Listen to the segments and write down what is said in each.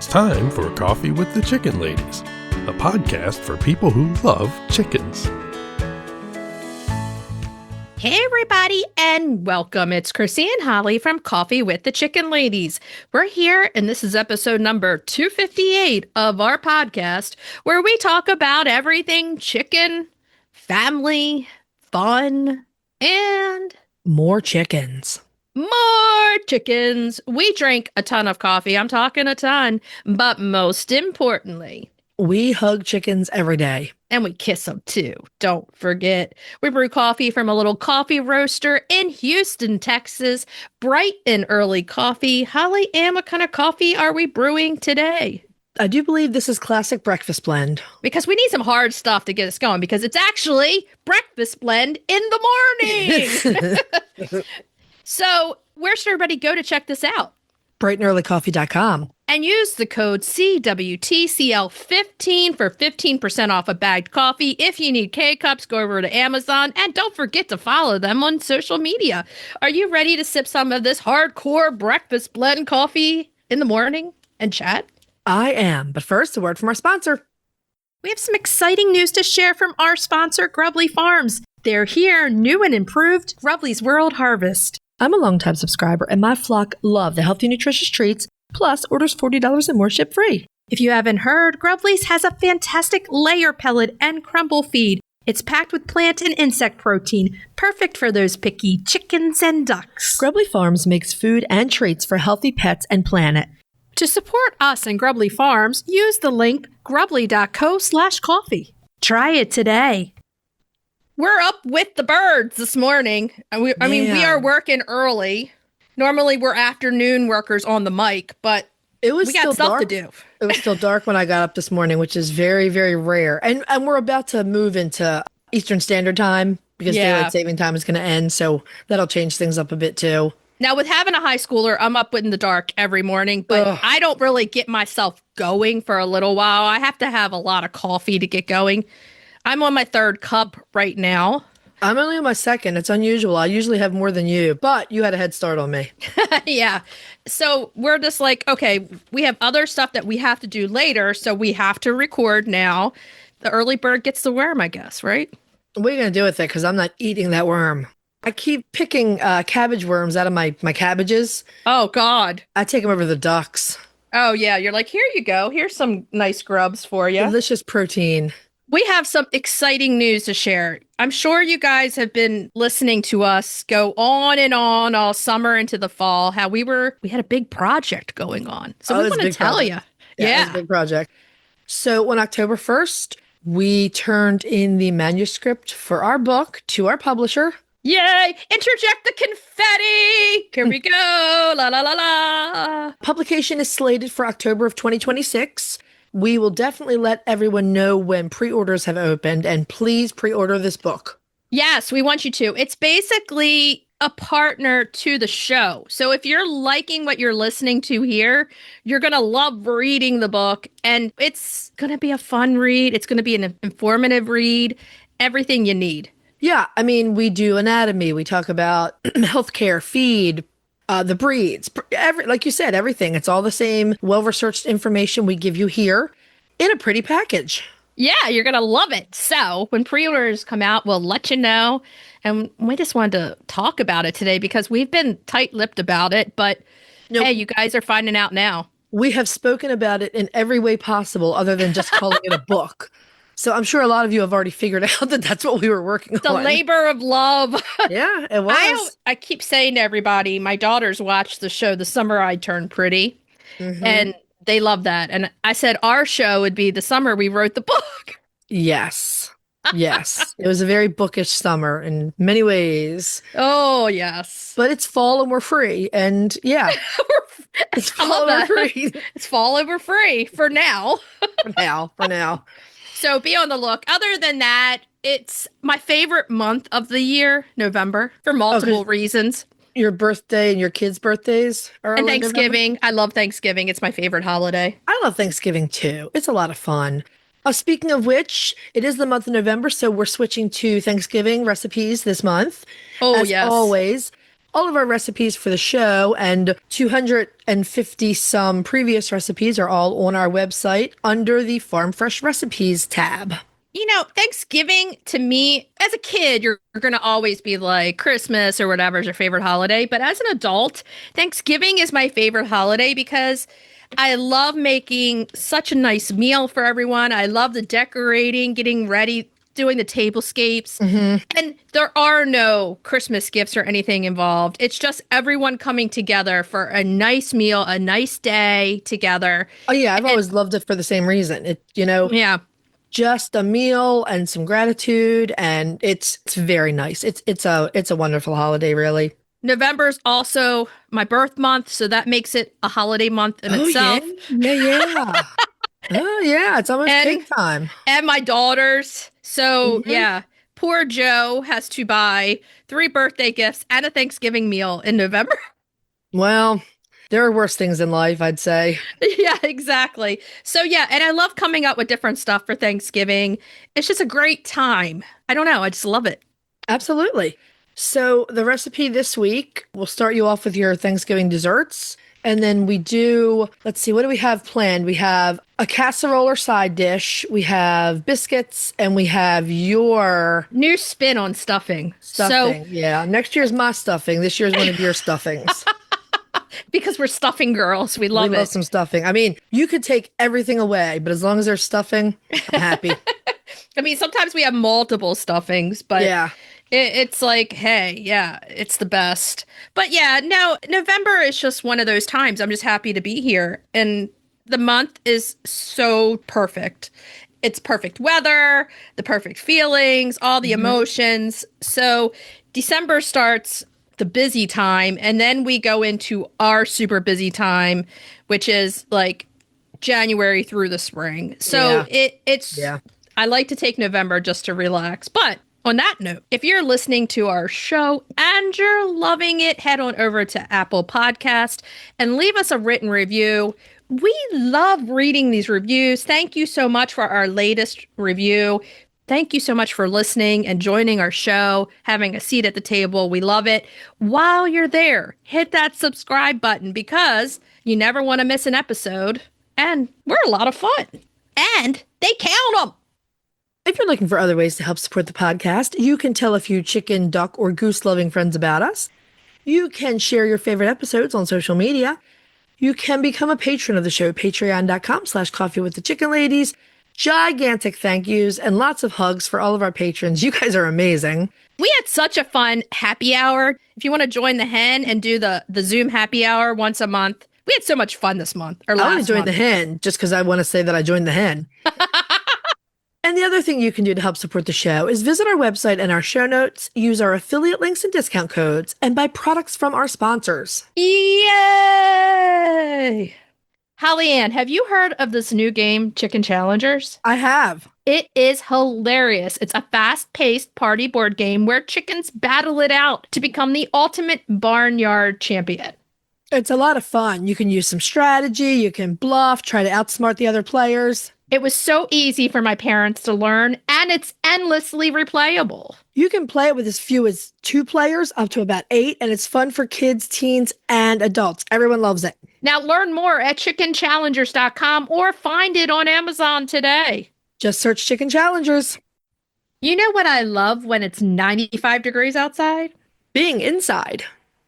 It's time for Coffee with the Chicken Ladies, a podcast for people who love chickens. Hey everybody, and welcome. It's Chrisie&Holly from Coffee with the Chicken Ladies. We're here, and this is episode number 258 of our podcast, where we talk about everything chicken, family, fun, and more chickens. More chickens. We drink a ton of coffee. I'm talking a ton. But most importantly, we hug chickens every day. And we kiss them too. Don't forget. We brew coffee from a little coffee roaster in Houston, Texas. Bright and early coffee. Holly, and what kind of coffee are we brewing today? I do believe this is classic breakfast blend. Because we need some hard stuff to get us going, because it's actually breakfast blend in the morning. So where should everybody go to check this out? brightandearlycoffee.com. And use the code CWTCL15 for 15% off a bagged coffee. If you need K-Cups, go over to Amazon. And don't forget to follow them on social media. Are you ready to sip some of this hardcore breakfast blend coffee in the morning and chat? I am. But first, a word from our sponsor. We have some exciting news to share from our sponsor, Grubbly Farms. They're here, new and improved, Grubbly's World Harvest. I'm a longtime subscriber, and my flock love the healthy, nutritious treats, plus orders $40 and more ship free. If you haven't heard, Grubbly's has a fantastic layer pellet and crumble feed. It's packed with plant and insect protein, perfect for those picky chickens and ducks. Grubbly Farms makes food and treats for healthy pets and planet. To support us and Grubbly Farms, use the link grubbly.co/coffee. Try it today. We're up with the birds this morning. We are working early. Normally, we're afternoon workers on the mic, but we got stuff dark to do. It was still dark when I got up this morning, which is very, very rare. And we're about to move into Eastern Standard Time because daylight saving time is going to end. So that'll change things up a bit too. Now, with having a high schooler, I'm up in the dark every morning, but I don't really get myself going for a little while. I have to have a lot of coffee to get going. I'm on my third cup right now. I'm only on my second. It's unusual. I usually have more than you, but you had a head start on me. Yeah. So we're just like, okay, we have other stuff that we have to do later, so we have to record now. The early bird gets the worm, I guess, right? What are you going to do with it? Because I'm not eating that worm. I keep picking cabbage worms out of my cabbages. Oh, God. I take them over to the ducks. Oh, yeah. You're like, here you go. Here's some nice grubs for you. Delicious protein. We have some exciting news to share. I'm sure you guys have been listening to us go on and on all summer into the fall, how we had a big project going on. So we want to tell you. Yeah, it was a big project. So on October 1st, we turned in the manuscript for our book to our publisher. Yay! Interject the confetti! Here we go! La la la la! Publication is slated for October of 2026. We will definitely let everyone know when pre-orders have opened, and please pre-order this book. Yes, we want you to. It's basically a partner to the show. So if you're liking what you're listening to here, you're going to love reading the book, and it's going to be a fun read. It's going to be an informative read. Everything you need. Yeah, I mean, we do anatomy. We talk about healthcare, feed, the breeds, like you said, everything. It's all the same well-researched information we give you here in a pretty package. Yeah, you're going to love it. So when pre-orders come out, we'll let you know. And we just wanted to talk about it today because we've been tight-lipped about it. But hey, you guys are finding out now. We have spoken about it in every way possible other than just calling it a book. So I'm sure a lot of you have already figured out that that's what we were working on. The labor of love. Yeah, it was. I keep saying to everybody, my daughters watched the show The Summer I Turned Pretty, and they love that. And I said our show would be the summer we wrote the book. Yes. Yes. It was a very bookish summer in many ways. Oh, yes. But it's fall and we're free. And yeah, it's fall and we're free. It's fall and we're free for now. For now. So be on the look. Other than that, it's my favorite month of the year, November, for multiple reasons. Your birthday and your kids' birthdays are and Thanksgiving. I love Thanksgiving. It's my favorite holiday. I love Thanksgiving too. It's a lot of fun. Speaking of which, it is the month of November, so we're switching to Thanksgiving recipes this month. Oh, as yes. always. All of our recipes for the show and 250 some previous recipes are all on our website under the Farm Fresh Recipes tab. You know, Thanksgiving to me, as a kid, you're going to always be like Christmas or whatever is your favorite holiday. But as an adult, Thanksgiving is my favorite holiday because I love making such a nice meal for everyone. I love the decorating, getting ready, doing the tablescapes. And there are no Christmas gifts or anything involved. It's just everyone coming together for a nice meal, a nice day together. Oh, yeah. I've always loved it for the same reason. Yeah. Just a meal and some gratitude, and it's very nice. It's a wonderful holiday, really. November is also my birth month, so that makes it a holiday month in itself. Yeah. Oh yeah, it's almost cake time. And my daughters. So yeah, poor Joe has to buy 3 birthday gifts and a Thanksgiving meal in November. Well, there are worse things in life, I'd say. Yeah, exactly. So yeah, and I love coming up with different stuff for Thanksgiving. It's just a great time. I don't know, I just love it. Absolutely. So the recipe this week, we'll start you off with your Thanksgiving desserts. And then we do, let's see, what do we have planned? We have a casserole or side dish. We have biscuits, and we have your new spin on stuffing. Stuffing, yeah. Next year's my stuffing. This year's one of your stuffings. Because we're stuffing girls. We love love some stuffing. I mean, you could take everything away, but as long as there's stuffing, I'm happy. I mean, sometimes we have multiple stuffings, but yeah. It's like, hey, yeah, it's the best. But yeah, no, November is just one of those times. I'm just happy to be here. And the month is so perfect. It's perfect weather, the perfect feelings, all the emotions. So December starts the busy time, and then we go into our super busy time, which is like January through the spring. So it's I like to take November just to relax. But on that note, if you're listening to our show and you're loving it, head on over to Apple Podcast and leave us a written review. We love reading these reviews. Thank you so much for our latest review. Thank you so much for listening and joining our show, having a seat at the table. We love it. While you're there, hit that subscribe button because you never want to miss an episode. And we're a lot of fun. And they count them. If you're looking for other ways to help support the podcast, you can tell a few chicken, duck, or goose-loving friends about us. You can share your favorite episodes on social media. You can become a patron of the show, patreon.com/coffeewiththechickenladies. Gigantic thank yous and lots of hugs for all of our patrons. You guys are amazing. We had such a fun happy hour. If you want to join the hen and do the Zoom happy hour once a month, we had so much fun this month. I want to join the hen just because I want to say that I joined the hen. And the other thing you can do to help support the show is visit our website and our show notes, use our affiliate links and discount codes, and buy products from our sponsors. Yay! Holly Ann, have you heard of this new game, Chicken Challengers? I have. It is hilarious. It's a fast-paced party board game where chickens battle it out to become the ultimate barnyard champion. It's a lot of fun. You can use some strategy, you can bluff, try to outsmart the other players. It was so easy for my parents to learn, and it's endlessly replayable. You can play it with as few as 2 players up to about 8, and it's fun for kids, teens, and adults. Everyone loves it. Now learn more at chickenchallengers.com or find it on Amazon today. Just search Chicken Challengers. You know what I love when it's 95 degrees outside? Being inside.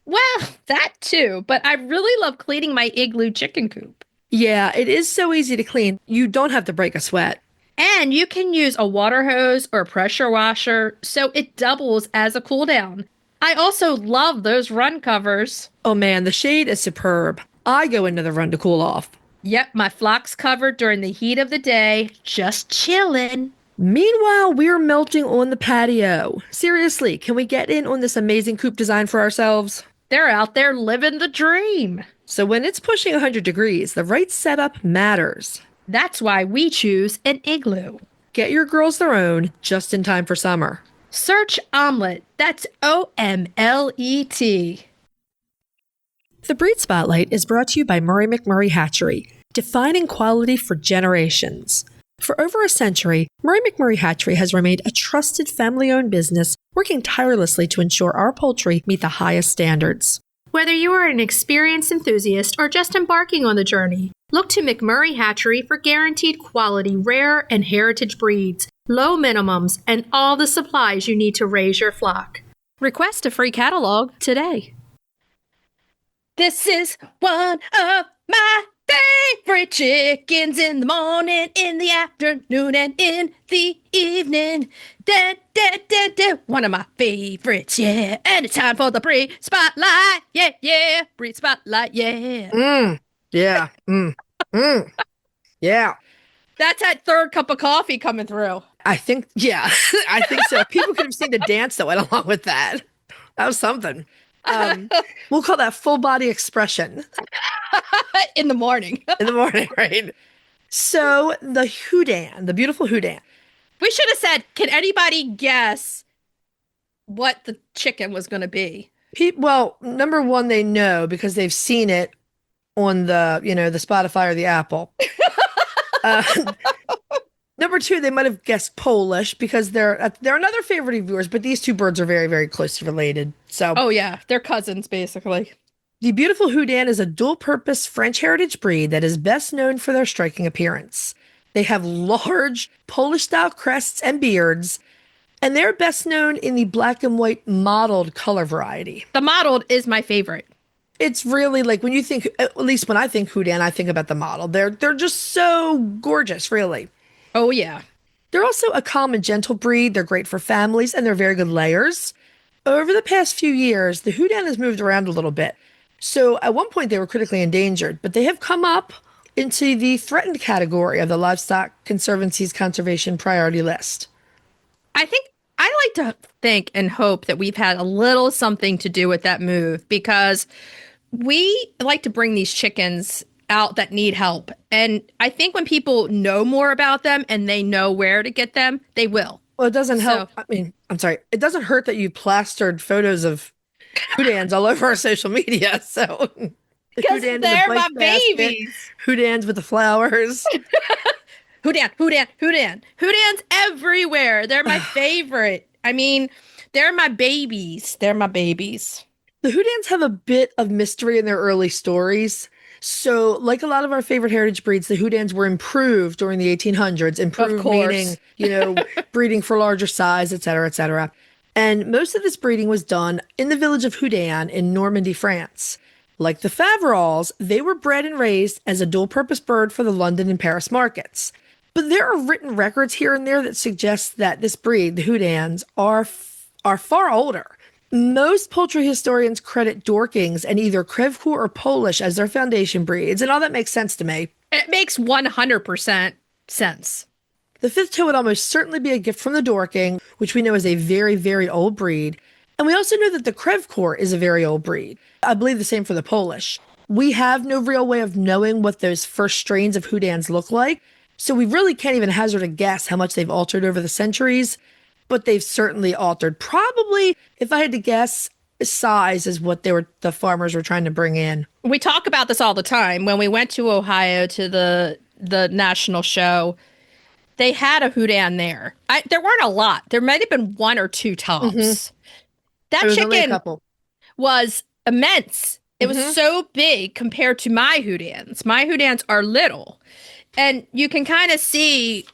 Well, that too, but I really love cleaning my igloo chicken coop. Yeah, it is so easy to clean. You don't have to break a sweat. And you can use a water hose or pressure washer, so it doubles as a cool down. I also love those run covers. Oh man, the shade is superb. I go into the run to cool off. Yep, my flock's covered during the heat of the day, just chillin'. Meanwhile, we're melting on the patio. Seriously, can we get in on this amazing coop design for ourselves? They're out there living the dream. So when it's pushing 100 degrees, the right setup matters. That's why we choose an igloo. Get your girls their own just in time for summer. Search Omelette. That's OMLET. The Breed Spotlight is brought to you by Murray McMurray Hatchery, defining quality for generations. For over a century, Murray McMurray Hatchery has remained a trusted family-owned business, working tirelessly to ensure our poultry meet the highest standards. Whether you are an experienced enthusiast or just embarking on the journey, look to McMurray Hatchery for guaranteed quality, rare, and heritage breeds, low minimums, and all the supplies you need to raise your flock. Request a free catalog today. This is one of my favorite chickens in the morning, in the afternoon, and in the evening. One of my favorites, yeah. And it's time for the breed spotlight, yeah. Breed spotlight, yeah. Yeah. Yeah. That's that third cup of coffee coming through. I think so. People could have seen the dance that went along with that. That was something. We'll call that full body expression. In the morning. In the morning, right? So the Houdan, the beautiful Houdan. We should have said, can anybody guess what the chicken was going to be? Well, number one, they know because they've seen it on the Spotify or the Apple. Number two, they might have guessed Polish because they're another favorite of yours, but these two birds are very, very closely related. So, oh yeah, they're cousins basically. The beautiful Houdan is a dual-purpose French heritage breed that is best known for their striking appearance. They have large Polish-style crests and beards, and they're best known in the black and white mottled color variety. The mottled is my favorite. It's really like when you think, at least when I think Houdan, I think about the mottled. They're just so gorgeous, really. Oh, yeah. They're also a calm and gentle breed. They're great for families, and they're very good layers. Over the past few years, the Houdan has moved around a little bit. So at one point, they were critically endangered, but they have come up into the threatened category of the Livestock Conservancy's conservation priority list. I like to think and hope that we've had a little something to do with that move because we like to bring these chickens out that need help. And I think when people know more about them and they know where to get them, they will. Well, it doesn't help. I mean, I'm sorry. It doesn't hurt that you plastered photos of Houdans all over our social media. So because they're my babies. Houdans with the flowers. Houdan's everywhere. They're my favorite. I mean, they're my babies. They're my babies. The Houdans have a bit of mystery in their early stories. So, like a lot of our favorite heritage breeds, the Houdans were improved during the 1800s. Improved meaning, breeding for larger size, et cetera, et cetera. And most of this breeding was done in the village of Houdan in Normandy, France. Like the Faverolles, they were bred and raised as a dual-purpose bird for the London and Paris markets. But there are written records here and there that suggest that this breed, the Houdans, are far older. Most poultry historians credit Dorkings and either Crevecoeur or Polish as their foundation breeds, and all that makes sense to me. It makes 100% sense. The fifth toe would almost certainly be a gift from the Dorking, which we know is a very, very old breed. And we also know that the Crevecoeur is a very old breed. I believe the same for the Polish. We have no real way of knowing what those first strains of Houdans look like, so we really can't even hazard a guess how much they've altered over the centuries, but they've certainly altered. Probably, if I had to guess, size is what the farmers were trying to bring in. We talk about this all the time. When we went to Ohio to the national show, they had a Houdan there. There weren't a lot. There might have been one or two tops. Mm-hmm. That chicken was immense. It was so big compared to my Houdans. My Houdans are little. And you can kind of see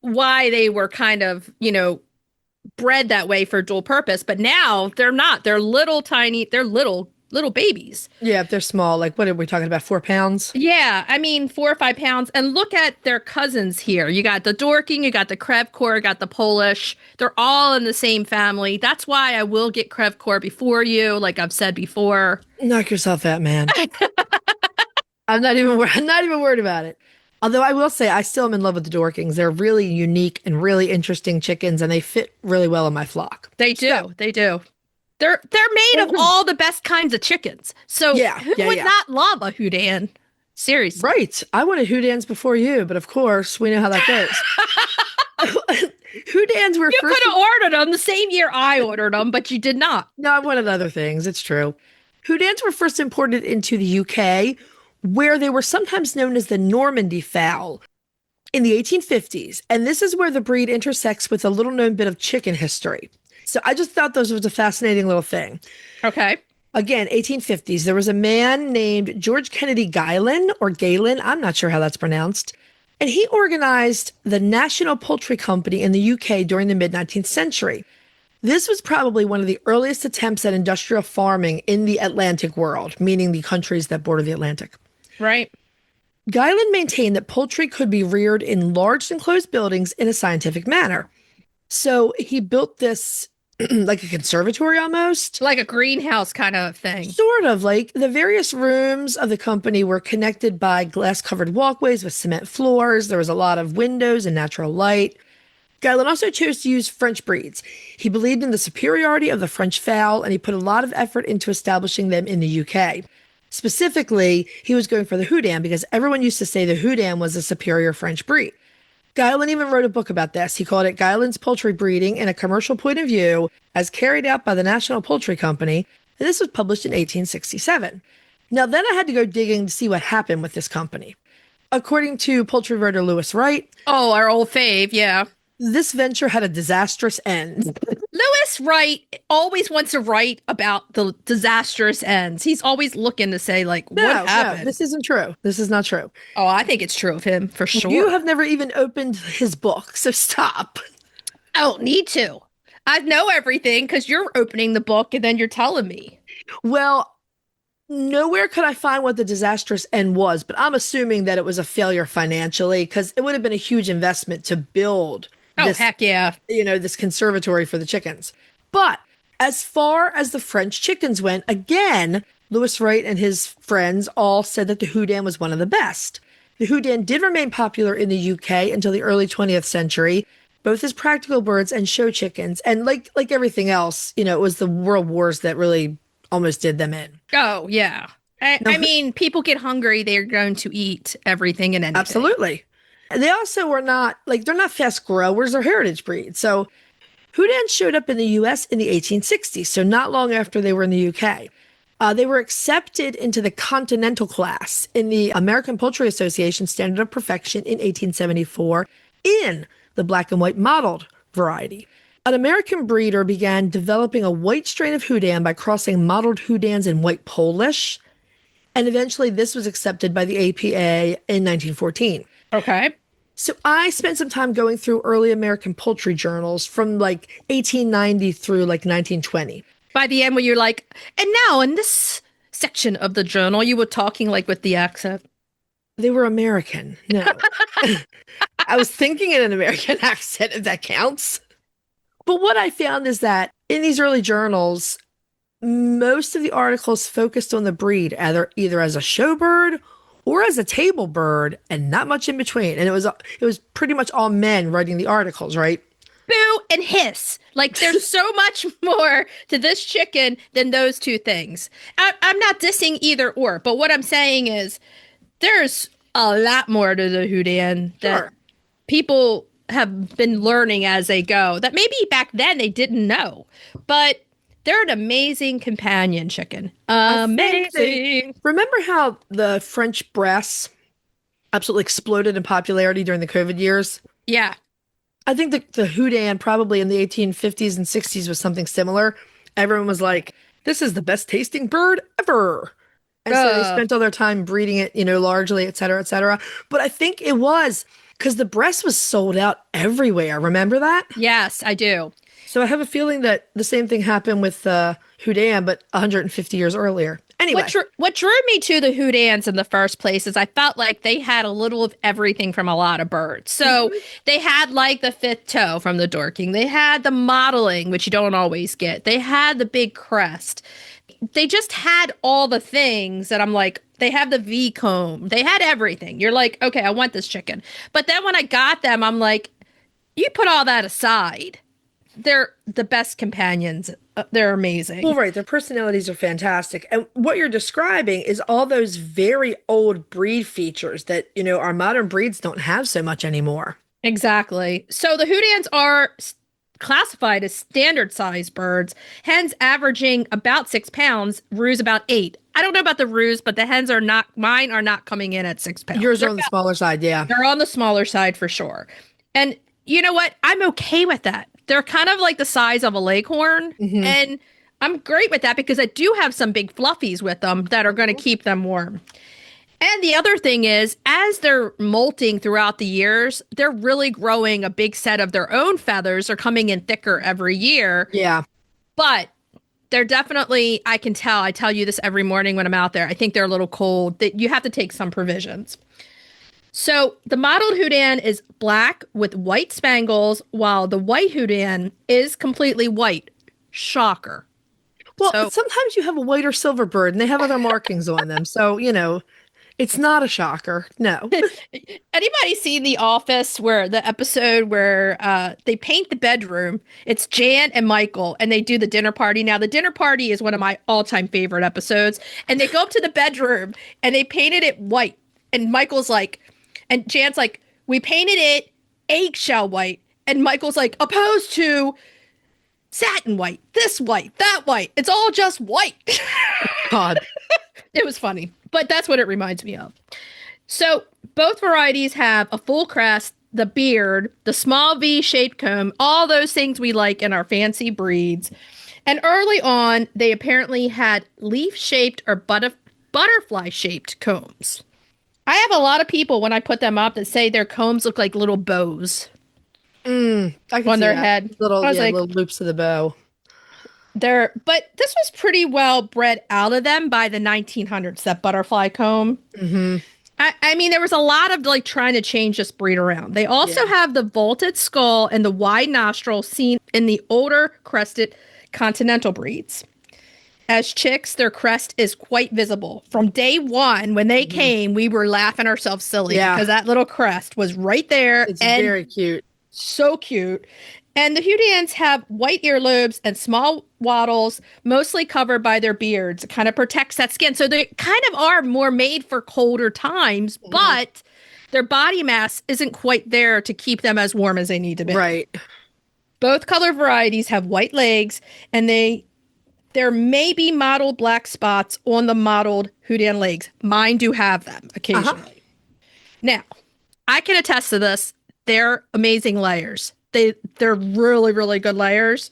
why they were kind of, bred that way for dual purpose. But now they're not. They're little tiny. They're little babies. Yeah, they're small. Like, what are we talking about? 4 pounds? Yeah, I mean, 4 or 5 pounds. And look at their cousins here. You got the Dorking, you got the Crevecoeur, you got the Polish. They're all in the same family. That's why I will get Crevecoeur before you, like I've said before. Knock yourself out, man. I'm not even worried about it. Although I will say I still am in love with the Dorkings. They're really unique and really interesting chickens, and they fit really well in my flock. They do. They do. They're made of all the best kinds of chickens. So who would not love a Houdan? Seriously. Right. I wanted Houdans before you, but of course, we know how that goes. Houdans were You could have ordered them the same year I ordered them, but you did not. No, I wanted other things. It's true. Houdans were first imported into the UK, where they were sometimes known as the Normandy fowl. in the 1850s. And this is where the breed intersects with a little known bit of chicken history. So I just thought this was a fascinating little thing. Okay. Again, 1850s, there was a man named George Kennedy Galen, or Galen, I'm not sure how that's pronounced, and he organized the National Poultry Company in the UK during the mid-19th century. This was probably one of the earliest attempts at industrial farming in the Atlantic world, meaning the countries that border the Atlantic. Right. Guyland maintained that poultry could be reared in large enclosed buildings in a scientific manner. So he built this like a conservatory almost. Like a greenhouse kind of thing. Sort of. Like the various rooms of the company were connected by glass-covered walkways with cement floors. There was a lot of windows and natural light. Guyland also chose to use French breeds. He believed in the superiority of the French fowl, and he put a lot of effort into establishing them in the UK. Specifically, he was going for the Houdan because everyone used to say the Houdan was a superior French breed. Guyland even wrote a book about this. He called it Guyland's Poultry Breeding in a Commercial Point of View as Carried Out by the National Poultry Company, and this was published in 1867. Now, then I had to go digging to see what happened with this company. According to poultry writer Lewis Wright, oh, our old fave, yeah. This venture had a disastrous end. Lewis Wright always wants to write about the disastrous ends. He's always looking to say, like, what happened? No, this isn't true. This is not true. Oh, I think it's true of him, for sure. You have never even opened his book, so stop. I don't need to. I know everything because you're opening the book and then you're telling me. Well, nowhere could I find what the disastrous end was, but I'm assuming that it was a failure financially because it would have been a huge investment to build heck yeah. This conservatory for the chickens. But as far as the French chickens went, again, Lewis Wright and his friends all said that the Houdan was one of the best. The Houdan did remain popular in the UK until the early 20th century, both as practical birds and show chickens. And like everything else, it was the world wars that really almost did them in. Oh, yeah. I mean, people get hungry, they're going to eat everything and anything. Absolutely. They also were not, they're not fast growers, they're heritage breeds. So Houdan showed up in the US in the 1860s, so not long after they were in the UK. They were accepted into the Continental class in the American Poultry Association Standard of Perfection in 1874 in the black and white mottled variety. An American breeder began developing a white strain of Houdan by crossing mottled Houdans and white Polish, and eventually this was accepted by the APA in 1914. Okay. So I spent some time going through early American poultry journals from 1890 through 1920. By the end, where you're like, and now in this section of the journal, you were talking with the accent. They were American. No. I was thinking in an American accent, if that counts. But what I found is that in these early journals, most of the articles focused on the breed, either as a show bird or as a table bird, and not much in between. And it was pretty much all men writing the articles, right? Boo and hiss. There's so much more to this chicken than those two things. I'm not dissing either or, but what I'm saying is there's a lot more to the Houdan that people have been learning as they go that maybe back then they didn't know. But they're an amazing companion chicken. Amazing. Remember how the French breasts absolutely exploded in popularity during the COVID years? Yeah. I think the Houdan probably in the 1850s and 60s was something similar. Everyone was like, this is the best tasting bird ever. And so they spent all their time breeding it, largely, et cetera, et cetera. But I think it was because the breast was sold out everywhere. Remember that? Yes, I do. So I have a feeling that the same thing happened with Houdan, but 150 years earlier. Anyway. What drew me to the Houdans in the first place is I felt like they had a little of everything from a lot of birds. So they had the fifth toe from the Dorking. They had the modeling, which you don't always get. They had the big crest. They just had all the things that I'm like, they have the V comb. They had everything. You're like, okay, I want this chicken. But then when I got them, I'm like, you put all that aside. They're the best companions. They're amazing. Well, right. Their personalities are fantastic. And what you're describing is all those very old breed features that, our modern breeds don't have so much anymore. Exactly. So the Houdans are classified as standard size birds, hens averaging about 6 pounds, roos about 8. I don't know about the roos, but the hens are not, mine are not coming in at 6 pounds. Yours are on the smaller side, yeah. They're on the smaller side for sure. And you know what? I'm okay with that. They're kind of like the size of a leghorn. And I'm great with that because I do have some big fluffies with them that are going to keep them warm. And the other thing is, as they're molting throughout the years, they're really growing a big set of their own feathers. They're coming in thicker every year. Yeah. But they're definitely, I can tell, I tell you this every morning when I'm out there, I think they're a little cold, that you have to take some provisions. So the mottled Houdan is black with white spangles, while the white Houdan is completely white. Shocker. Well, So- sometimes you have a white or silver bird and they have other markings on them. So, it's not a shocker. No. Anybody seen The Office where the episode where they paint the bedroom? It's Jan and Michael and they do the dinner party. Now, the dinner party is one of my all-time favorite episodes. And they go up to the bedroom and they painted it white. And Michael's like, and Jan's like, we painted it eggshell white. And Michael's like, opposed to satin white, this white, that white. It's all just white. God. It was funny, but that's what it reminds me of. So both varieties have a full crest, the beard, the small V-shaped comb, all those things we like in our fancy breeds. And early on, they apparently had leaf-shaped or butterfly-shaped combs. I have a lot of people, when I put them up, that say their combs look like little bows I can on see their that. head. Little, I was like, little loops of the bow. But this was pretty well bred out of them by the 1900s, that butterfly comb. I mean, there was a lot of like trying to change this breed around. They also have the vaulted skull and the wide nostril seen in the older crested continental breeds. As chicks, their crest is quite visible. From day one, when they came, we were laughing ourselves silly because that little crest was right there. It's and very cute. so cute. And the Houdans have white earlobes and small wattles, mostly covered by their beards. It kind of protects that skin. So they kind of are more made for colder times, but their body mass isn't quite there to keep them as warm as they need to be. Right. Both color varieties have white legs, and there may be mottled black spots on the mottled Houdan legs. Mine do have them occasionally. Now, I can attest to this. They're amazing layers. They're really, really good layers.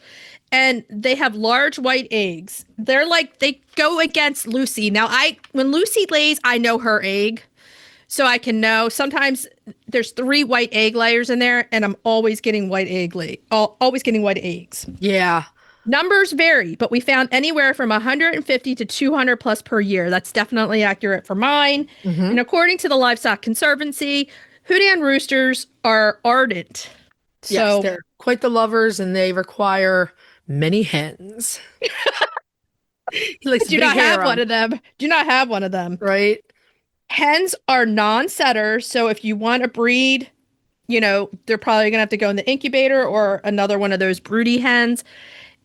And they have large white eggs. They're like, they go against Lucy. Now, when Lucy lays, I know her egg. So I can know. Sometimes there's 3 white egg layers in there, and I'm always getting white eggs. Yeah. Numbers vary, but we found anywhere from 150 to 200 plus per year. That's definitely accurate for mine. And according to the Livestock Conservancy, Houdan roosters are ardent. Yes, So they're quite the lovers and they require many hens. He likes do big not hair have on, one of them. Do not have one of them. right? Hens are non-setters, so if you want a breed, they're probably going to have to go in the incubator or another one of those broody hens.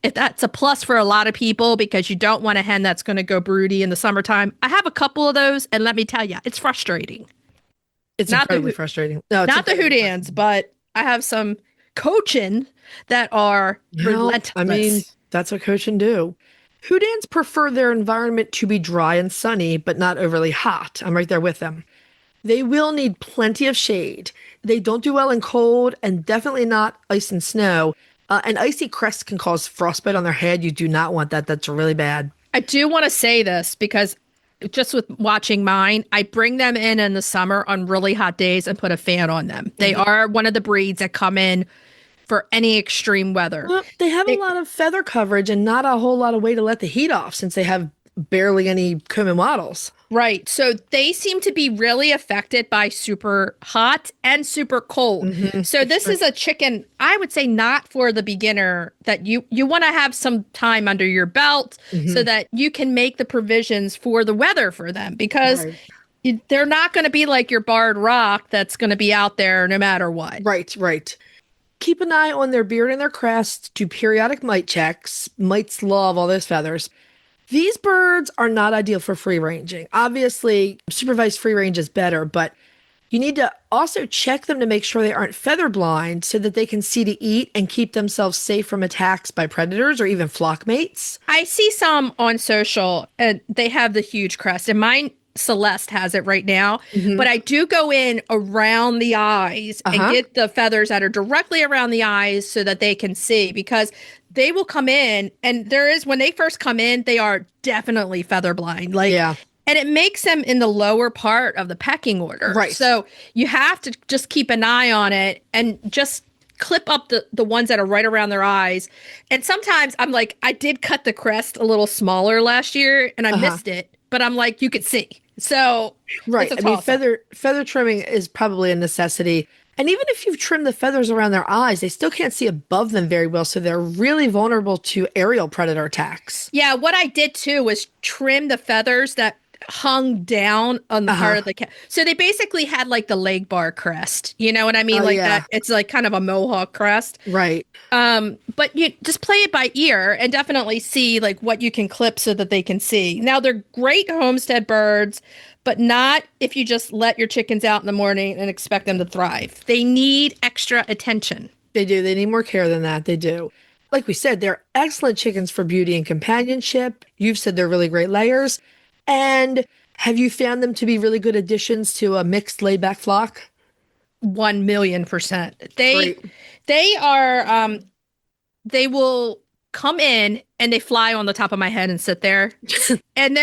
If that's a plus for a lot of people because you don't want a hen that's going to go broody in the summertime. I have a couple of those, and let me tell you, it's frustrating. It's Not incredibly the- frustrating. No, it's Not the incredibly Houdans, but I have some Cochin that are relentless. I mean, that's what Cochin do. Houdans prefer their environment to be dry and sunny, but not overly hot. I'm right there with them. They will need plenty of shade. They don't do well in cold and definitely not ice and snow. An icy crest can cause frostbite on their head. You do not want that. That's really bad. I do want to say this because just with watching mine, I bring them in the summer on really hot days and put a fan on them. They are one of the breeds that come in for any extreme weather. Well, they have a lot of feather coverage and not a whole lot of way to let the heat off since they have barely any comb and wattles. Right. So they seem to be really affected by super hot and super cold. So this is a chicken, I would say not for the beginner, that you want to have some time under your belt so that you can make the provisions for the weather for them because they're not going to be like your barred rock that's going to be out there no matter what. Right. Keep an eye on their beard and their crest. Do periodic mite checks. Mites love all those feathers. These birds are not ideal for free ranging. Obviously, supervised free range is better, but You need to also check them to make sure they aren't feather blind so that they can see to eat and keep themselves safe from attacks by predators or even flock mates. I see some on social and they have the huge crest, and mine, Celeste, has it right now. But I do go in around the eyes and get the feathers that are directly around the eyes so that they can see, because they will come in, and when they first come in, they are definitely feather blind. And it makes them in the lower part of the pecking order. Right. So you have to just keep an eye on it and just clip up the ones that are right around their eyes. And sometimes I'm like, I did cut the crest a little smaller last year and I missed it, but I'm like, you could see. So right. I mean, feather trimming is probably a necessity. And even if you've trimmed the feathers around their eyes, they still can't see above them very well. So they're really vulnerable to aerial predator attacks. Yeah, what I did too was trim the feathers that hung down on the part of the cat. So they basically had like the leg bar crest. You know what I mean? That. It's like kind of a mohawk crest. Right. But you just play it by ear and definitely see like what you can clip so that they can see. Now they're great homestead birds, but not if you just let your chickens out in the morning and expect them to thrive. They need extra attention. They do. They need more care than that. They do. Like we said, they're excellent chickens for beauty and companionship. You've said they're really great layers. And have you found them to be really good additions to a mixed laid-back flock? 1,000,000%. They are, they will come in and they fly on the top of my head and sit there. And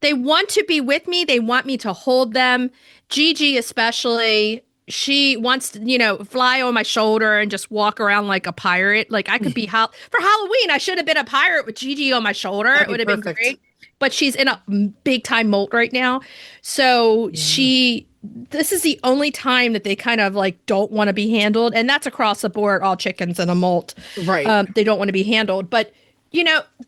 they want to be with me. They want me to hold them. Gigi especially, she wants to, fly on my shoulder and just walk around like a pirate. Like I could be, for Halloween, I should have been a pirate with Gigi on my shoulder. It would have been great. But she's in a big time molt right now. So this is the only time that they kind of like don't want to be handled. And that's across the board, all chickens in a molt. Right. They don't want to be handled. But,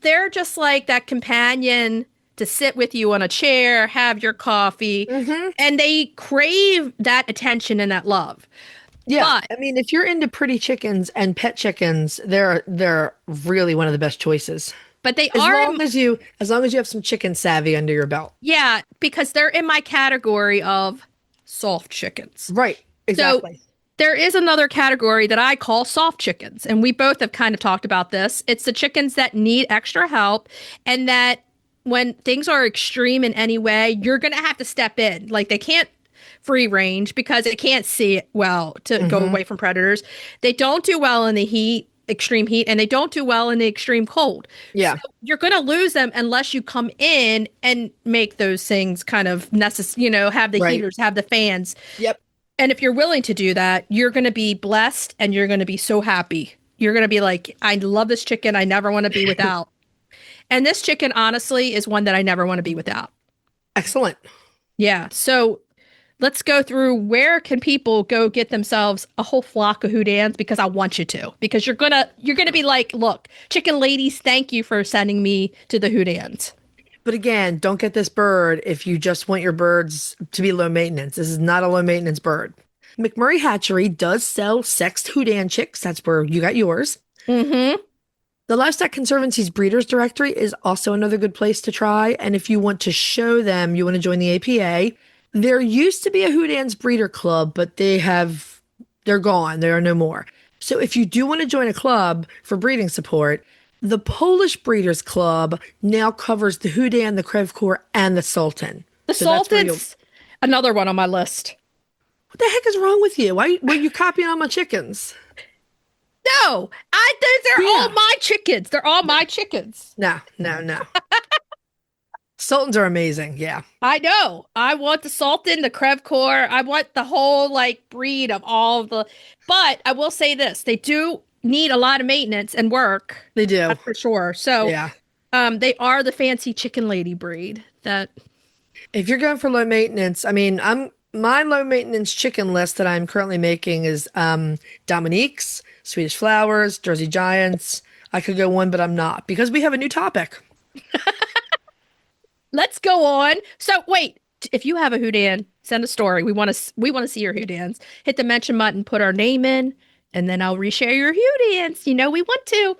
they're just like that companion to sit with you on a chair, have your coffee. And they crave that attention and that love. Yeah. But, I mean, if you're into pretty chickens and pet chickens, they're really one of the best choices. But they as long as you have some chicken savvy under your belt. Yeah, because they're in my category of soft chickens. Right. Exactly. So there is another category that I call soft chickens, and we both have kind of talked about this. It's the chickens that need extra help, and that when things are extreme in any way, you're going to have to step in. Like they can't free range because they can't see it well to go away from predators. They don't do well in the extreme heat, and they don't do well in the extreme cold. Yeah. So you're going to lose them unless you come in and make those things kind of necessary, have the heaters, have the fans. Yep. And if you're willing to do that, you're going to be blessed and you're going to be so happy. You're going to be like, I love this chicken. I never want to be without. And this chicken, honestly, is one that I never want to be without. Excellent. Yeah. So let's go through where can people go get themselves a whole flock of Houdans, because I want you to, because you're gonna be like, look, chicken ladies, thank you for sending me to the Houdans. But again, don't get this bird if you just want your birds to be low maintenance. This is not a low maintenance bird. McMurray Hatchery does sell sexed Houdan chicks. That's where you got yours. The Livestock Conservancy's Breeders Directory is also another good place to try. And if you want to show them you want to join the APA, there used to be a Houdan's breeder club, but they're gone. There are no more. So if you do want to join a club for breeding support, the Polish Breeders Club now covers the Houdan, the Crèvecoeur, and the Sultan. The Sultan's another one on my list. What the heck is wrong with you? Why were you copying all my chickens? No, they're all my chickens. They're all my chickens. No. Sultans are amazing. Yeah. I know. I want the Sultan, the Crèvecoeur. I want the whole breed of all of the, but I will say this. They do need a lot of maintenance and work. They do. That's for sure. So they are the fancy chicken lady breed that. If you're going for low maintenance, I mean, my low maintenance chicken list that I'm currently making is Dominique's, Swedish Flowers, Jersey Giants. I could go on, but I'm not, because we have a new topic. Let's go on. So wait, if you have a Houdan, send a story. We want to see your Houdans. Hit the mention button, put our name in, and then I'll reshare your Houdans. We want to.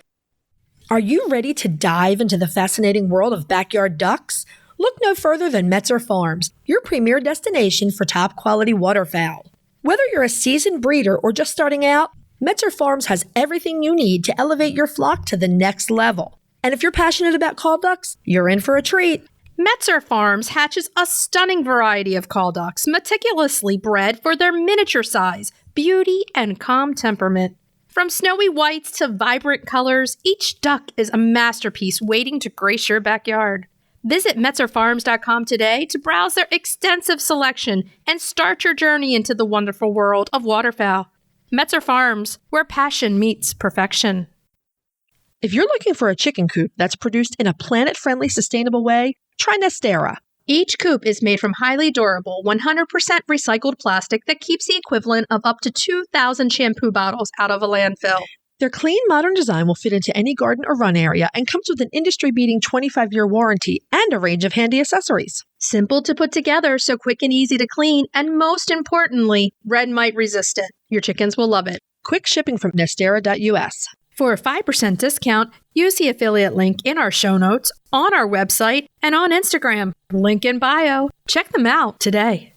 Are you ready to dive into the fascinating world of backyard ducks? Look no further than Metzer Farms, your premier destination for top quality waterfowl. Whether you're a seasoned breeder or just starting out, Metzer Farms has everything you need to elevate your flock to the next level. And if you're passionate about call ducks, you're in for a treat. Metzer Farms hatches a stunning variety of call ducks, meticulously bred for their miniature size, beauty, and calm temperament. From snowy whites to vibrant colors, each duck is a masterpiece waiting to grace your backyard. Visit MetzerFarms.com today to browse their extensive selection and start your journey into the wonderful world of waterfowl. Metzer Farms, where passion meets perfection. If you're looking for a chicken coop that's produced in a planet-friendly, sustainable way, try Nestera. Each coop is made from highly durable, 100% recycled plastic that keeps the equivalent of up to 2,000 shampoo bottles out of a landfill. Their clean, modern design will fit into any garden or run area and comes with an industry-beating 25-year warranty and a range of handy accessories. Simple to put together, so quick and easy to clean, and most importantly, red mite resistant. Your chickens will love it. Quick shipping from Nestera US. For a 5% discount, use the affiliate link in our show notes, on our website, and on Instagram. Link in bio. Check them out today.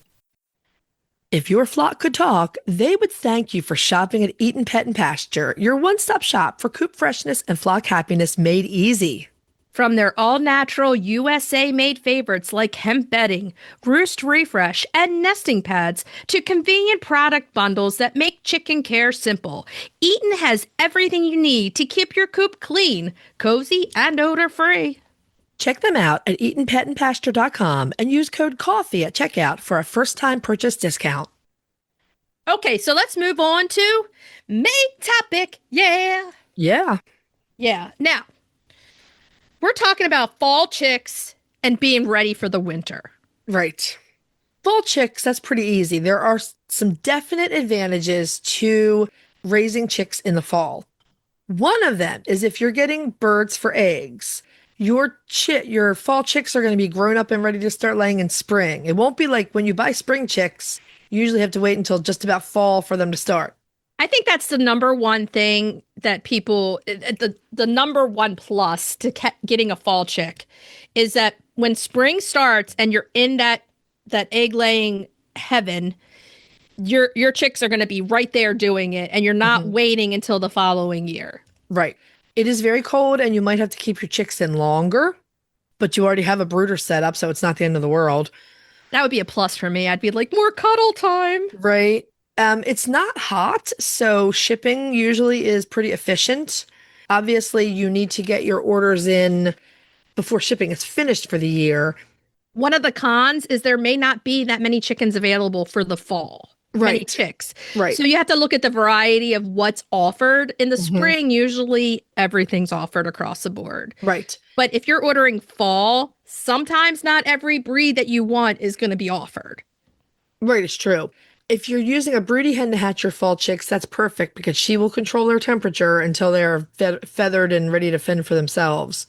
If your flock could talk, they would thank you for shopping at Eaton Pet and Pasture, your one-stop shop for coop freshness and flock happiness made easy. From their all-natural USA-made favorites like hemp bedding, roost refresh, and nesting pads, to convenient product bundles that make chicken care simple, Eaton has everything you need to keep your coop clean, cozy, and odor-free. Check them out at EatonPetandPasture.com and use code COFFEE at checkout for a first-time purchase discount. Okay, so let's move on to main topic. Yeah. Now, we're talking about fall chicks and being ready for the winter. Right. Fall chicks, that's pretty easy. There are some definite advantages to raising chicks in the fall. One of them is if you're getting birds for eggs, your fall chicks are going to be grown up and ready to start laying in spring. It won't be like when you buy spring chicks, you usually have to wait until just about fall for them to start. I think that's the number one thing that people, the number one plus to getting a fall chick is that when spring starts and you're in that egg laying heaven, your chicks are going to be right there doing it, and you're not waiting until the following year. Right. It is very cold and you might have to keep your chicks in longer, but you already have a brooder set up, so it's not the end of the world. That would be a plus for me. I'd be like, more cuddle time. Right. It's not hot, so shipping usually is pretty efficient. Obviously, you need to get your orders in before shipping is finished for the year. One of the cons is there may not be that many chickens available for the fall. Right. Many chicks. Right. So you have to look at the variety of what's offered. In the spring, usually everything's offered across the board. Right. But if you're ordering fall, sometimes not every breed that you want is going to be offered. Right, it's true. If you're using a broody hen to hatch your fall chicks, that's perfect because she will control their temperature until they're feathered and ready to fend for themselves.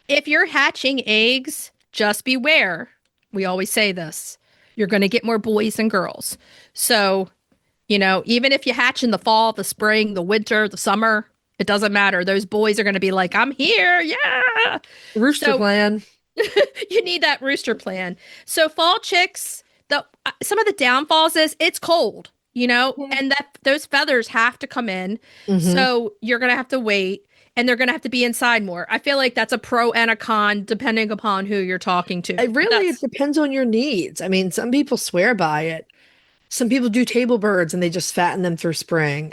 If you're hatching eggs, just beware. We always say this. You're going to get more boys than girls. So, even if you hatch in the fall, the spring, the winter, the summer, it doesn't matter. Those boys are going to be like, I'm here. Yeah. Rooster plan. You need that rooster plan. So fall chicks, some of the downfalls is it's cold, and that those feathers have to come in. So you're going to have to wait, and they're going to have to be inside more. I feel like that's a pro and a con depending upon who you're talking to. It depends on your needs. I mean, some people swear by it. Some people do table birds and they just fatten them through spring.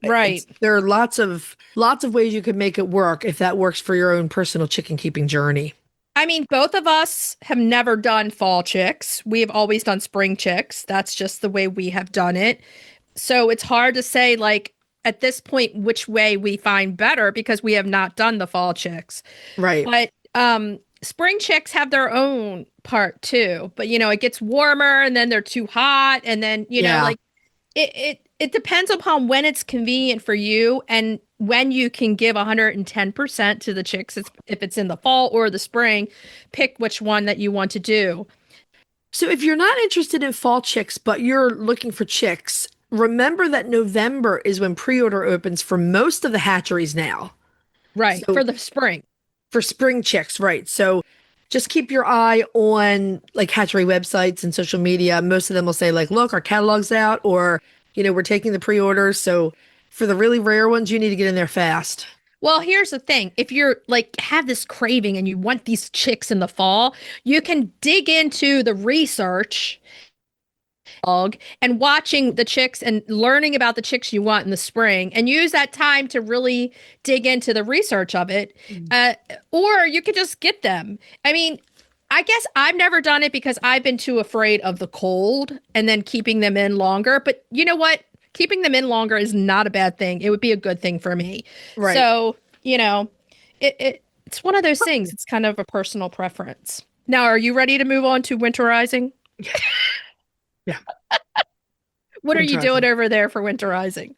Right. There are lots of ways you could make it work if that works for your own personal chicken keeping journey. I mean, both of us have never done fall chicks. We have always done spring chicks. That's just the way we have done it. So it's hard to say, like, at this point, which way we find better because we have not done the fall chicks. Right. But spring chicks have their own part too. But, it gets warmer and then they're too hot. And then, it depends upon when it's convenient for you and when you can give 110% to the chicks. If it's in the fall or the spring, pick which one that you want to do. So if you're not interested in fall chicks, but you're looking for chicks, remember that November is when pre-order opens for most of the hatcheries now. Right. So, for the spring. For spring chicks, right. So just keep your eye on like hatchery websites and social media. Most of them will say like, look, our catalog's out, or, we're taking the pre-orders. So for the really rare ones, you need to get in there fast. Well, here's the thing. If you're like have this craving and you want these chicks in the fall, you can dig into the research and watching the chicks and learning about the chicks you want in the spring and use that time to really dig into the research of it. Or you could just get them. I mean, I guess I've never done it because I've been too afraid of the cold and then keeping them in longer. But you know what? Keeping them in longer is not a bad thing. It would be a good thing for me. Right. So, it's one of those things. It's kind of a personal preference. Now, are you ready to move on to winterizing? Yeah. What are you doing over there for winterizing?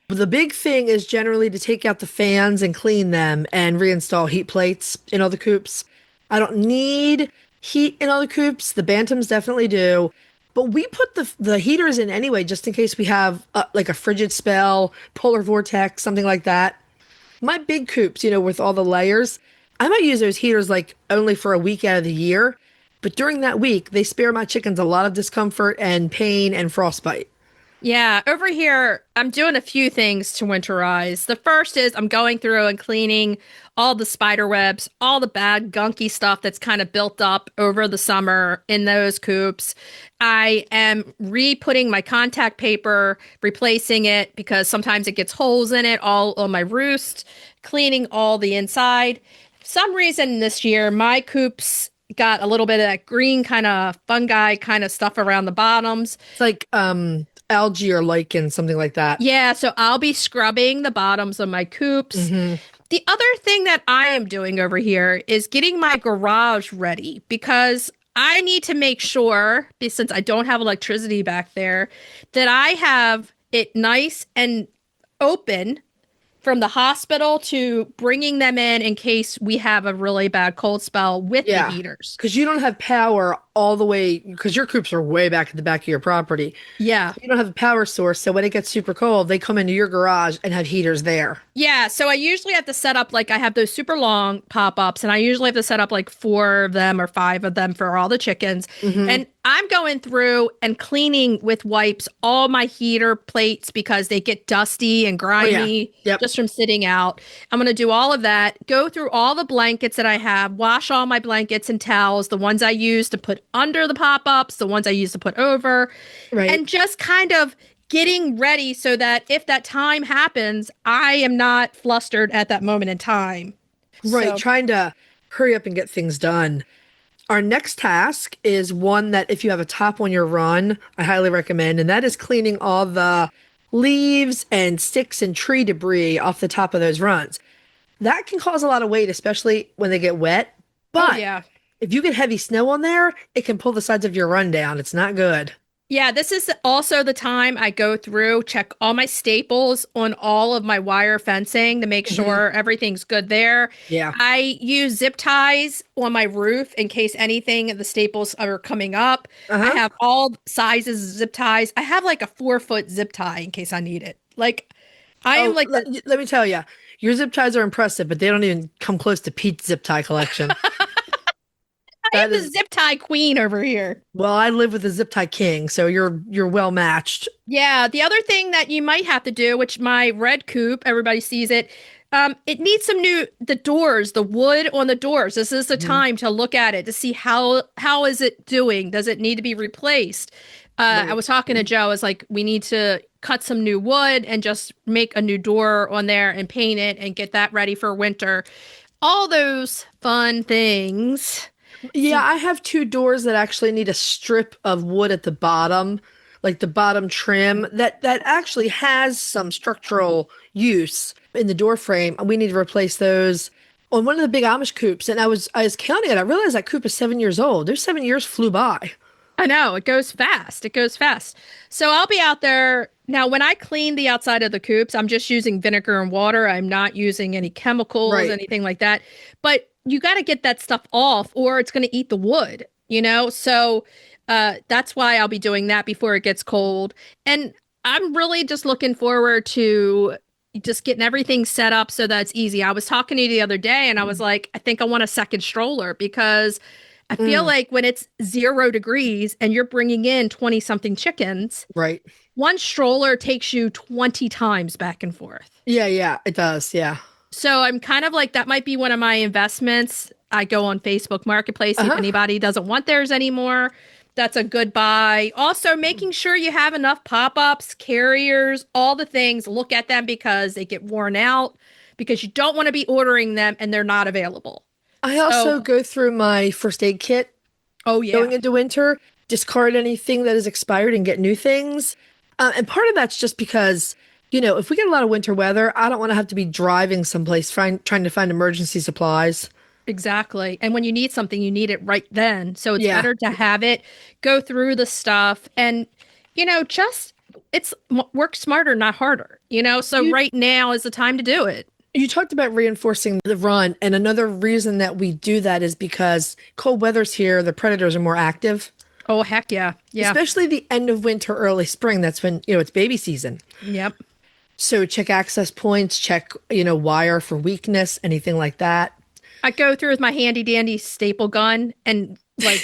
The big thing is generally to take out the fans and clean them and reinstall heat plates in all the coops. I don't need heat in all the coops. The bantams definitely do. But we put the heaters in anyway, just in case we have like a frigid spell, polar vortex, something like that. My big coops, with all the layers, I might use those heaters like only for a week out of the year. But during that week, they spare my chickens a lot of discomfort and pain and frostbite. Yeah, over here, I'm doing a few things to winterize. The first is I'm going through and cleaning all the spider webs, all the bad, gunky stuff that's kind of built up over the summer in those coops. I am re-putting my contact paper, replacing it because sometimes it gets holes in it, all on my roost, cleaning all the inside. For some reason this year, my coops got a little bit of that green kind of fungi kind of stuff around the bottoms. It's like algae or lichen, something like that. Yeah, so I'll be scrubbing the bottoms of my coops. Mm-hmm. The other thing that I am doing over here is getting my garage ready because I need to make sure, since I don't have electricity back there, that I have it nice and open from the hospital to bringing them in case we have a really bad cold spell with the heaters. Because you don't have power all the way, because your coops are way back at the back of your property. Yeah. You don't have a power source, so when it gets super cold, they come into your garage and have heaters there. Yeah, so I usually have to set up, like I have those super long pop-ups, and I usually have to set up like 4 of them or 5 of them for all the chickens. Mm-hmm. And I'm going through and cleaning with wipes all my heater plates because they get dusty and grimy just from sitting out. I'm going to do all of that, go through all the blankets that I have, wash all my blankets and towels, the ones I use to put under the pop-ups, the ones I use to put over, and just kind of getting ready so that if that time happens, I am not flustered at that moment in time. Right, So, trying to hurry up and get things done. Our next task is one that if you have a top on your run, I highly recommend, and that is cleaning all the leaves and sticks and tree debris off the top of those runs. That can cause a lot of weight, especially when they get wet. But if you get heavy snow on there, it can pull the sides of your run down. It's not good. Yeah, this is also the time I go through, check all my staples on all of my wire fencing to make sure everything's good there. Yeah. I use zip ties on my roof in case anything, the staples are coming up. I have all sizes of zip ties. I have like a 4-foot zip tie in case I need it. Like, I am like... Let me tell you, your zip ties are impressive, but they don't even come close to Pete's zip tie collection. I am the zip tie queen over here. Well, I live with a zip tie king, so you're well matched. Yeah, the other thing that you might have to do, which my red coop, everybody sees it, it needs some the doors, the wood on the doors. This is the time to look at it to see how is it doing? Does it need to be replaced? I was talking to Joe. I was like, we need to cut some new wood and just make a new door on there and paint it and get that ready for winter. All those fun things. Yeah, I have 2 doors that actually need a strip of wood at the bottom, like the bottom trim that actually has some structural use in the door frame. We need to replace those on one of the big Amish coops. And I was counting it. I realized that coop is 7 years old. Those 7 years flew by. I know, it goes fast. It goes fast. So I'll be out there. Now, when I clean the outside of the coops, I'm just using vinegar and water. I'm not using any chemicals, anything like that. But you got to get that stuff off or it's going to eat the wood, So that's why I'll be doing that before it gets cold. And I'm really just looking forward to just getting everything set up so that's easy. I was talking to you the other day and I was like, I think I want a second stroller because I feel like when it's 0 degrees and you're bringing in 20 something chickens, Right. one stroller takes you 20 times back and forth. Yeah, it does. Yeah. So I'm kind of like, that might be one of my investments. I go on Facebook Marketplace if anybody doesn't want theirs anymore. That's a good buy. Also, making sure you have enough pop-ups, carriers, all the things. Look at them because they get worn out because you don't want to be ordering them and they're not available. I also go through my first aid kit. Oh, yeah. Going into winter, discard anything that is expired and get new things. And part of that's just because, if we get a lot of winter weather, I don't want to have to be driving someplace trying to find emergency supplies. Exactly. And when you need something, you need it right then. So it's better to have it, go through the stuff and, just work smarter, not harder, So right now is the time to do it. You talked about reinforcing the run. And another reason that we do that is because cold weather's here. The predators are more active. Oh, heck yeah. Yeah. Especially the end of winter, early spring. That's when, it's baby season. Yep. So check access points, check, wire for weakness, anything like that. I go through with my handy dandy staple gun and I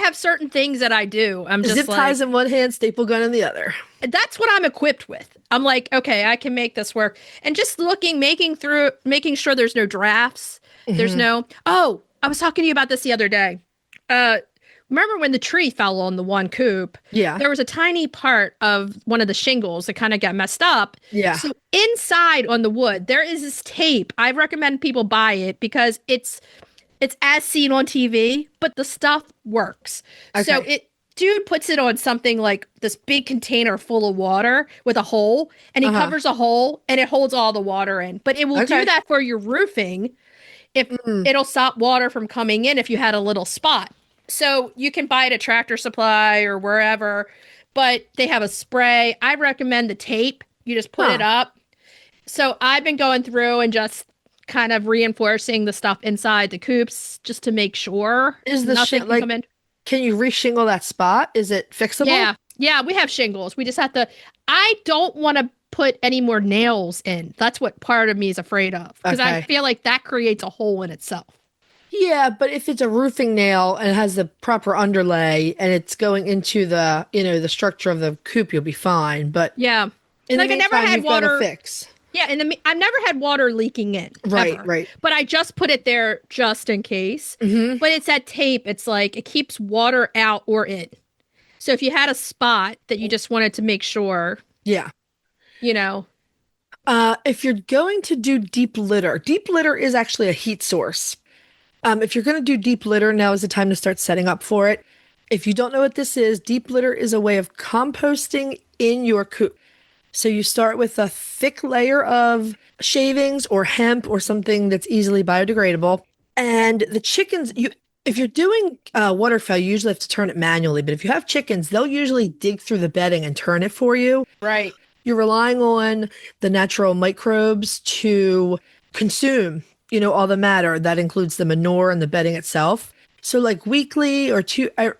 have certain things that I do. I'm just zip ties in one hand, staple gun in the other. That's what I'm equipped with. I'm like, okay, I can make this work. And just making sure there's no drafts. There's no, I was talking to you about this the other day. Remember when the tree fell on the one coop? Yeah. There was a tiny part of one of the shingles that kind of got messed up. Yeah. So inside on the wood, there is this tape. I recommend people buy it because it's as seen on TV, but the stuff works. Okay. So dude puts it on something like this big container full of water with a hole, and he covers a hole and it holds all the water in. But it will do that for your roofing if it'll stop water from coming in if you had a little spot. So you can buy it at Tractor Supply or wherever, but they have a spray. I recommend the tape. You just put it up. So I've been going through and just kind of reinforcing the stuff inside the coops just to make sure nothing can come in. Can you reshingle that spot? Is it fixable? Yeah, we have shingles. We just have to, I don't want to put any more nails in. That's what part of me is afraid of because I feel like that creates a hole in itself. Yeah, but if it's a roofing nail and it has the proper underlay and it's going into the, the structure of the coop, you'll be fine. But yeah, in like the meantime, I never had water fix. Yeah, I've never had water leaking in. Right, ever. Right. But I just put it there just in case. Mm-hmm. But it's that tape. It's like it keeps water out or in. So if you had a spot that you just wanted to make sure. Yeah. If you're going to do deep litter is actually a heat source. If you're going to do deep litter, now is the time to start setting up for it. If you don't know what this is, deep litter is a way of composting in your coop. So you start with a thick layer of shavings or hemp or something that's easily biodegradable. And the chickens, if you're doing waterfowl, you usually have to turn it manually. But if you have chickens, they'll usually dig through the bedding and turn it for you. Right. You're relying on the natural microbes to consume all the matter. That includes the manure and the bedding itself. So like weekly or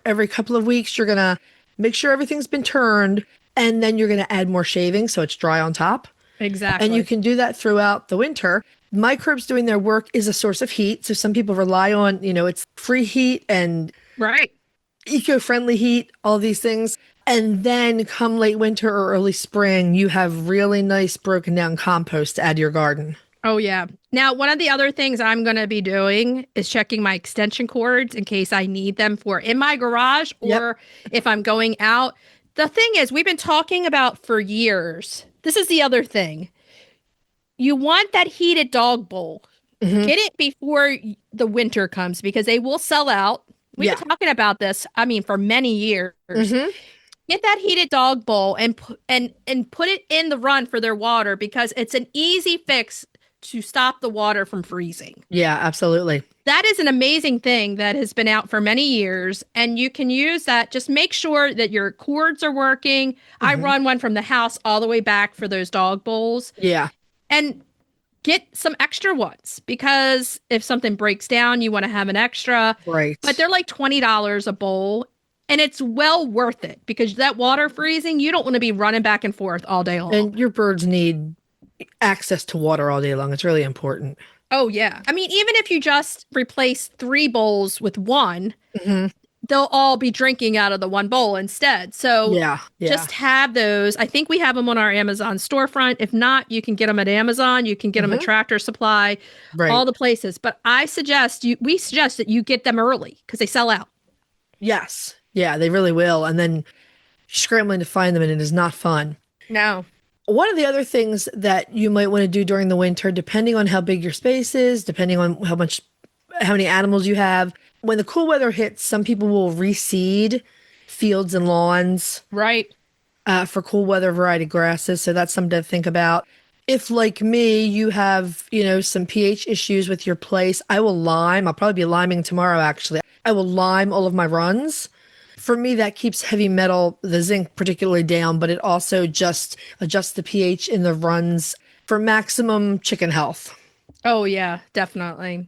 every couple of weeks, you're going to make sure everything's been turned, and then you're going to add more shaving so it's dry on top. Exactly. And you can do that throughout the winter. Microbes doing their work is a source of heat. So some people rely on, it's free heat and eco-friendly heat, all these things. And then come late winter or early spring, you have really nice broken down compost to add to your garden. Oh, yeah. Now, one of the other things I'm going to be doing is checking my extension cords in case I need them for in my garage or if I'm going out. The thing is, we've been talking about for years. This is the other thing. You want that heated dog bowl. Mm-hmm. Get it before the winter comes because they will sell out. We've been talking about this, for many years. Mm-hmm. Get that heated dog bowl and put it in the run for their water because it's an easy fix to stop the water from freezing. Yeah, absolutely. That is an amazing thing that has been out for many years, and you can use that. Just make sure that your cords are working. Mm-hmm. I run one from the house all the way back for those dog bowls. Yeah. And get some extra ones because if something breaks down, you want to have an extra. Right. But they're like $20 a bowl. And it's well worth it because that water freezing, you don't want to be running back and forth all day long. And your birds need access to water all day long. It's really important. Oh, yeah. I mean, even if you just replace 3 bowls with one, they'll all be drinking out of the one bowl instead. So just have those. I think we have them on our Amazon storefront. If not, you can get them at Amazon. You can get them at Tractor Supply, all the places. But we suggest that you get them early because they sell out. Yes. Yeah, they really will. And then scrambling to find them, and it is not fun. No. One of the other things that you might want to do during the winter, depending on how big your space is, depending on how many animals you have, when the cool weather hits, some people will reseed fields and lawns. Right. For cool weather variety grasses. So that's something to think about. If, like me, you have, some pH issues with your place, I'll probably be liming tomorrow, actually. I will lime all of my runs. For me, that keeps heavy metal, the zinc particularly down, but it also just adjusts the pH in the runs for maximum chicken health. Oh, yeah, definitely.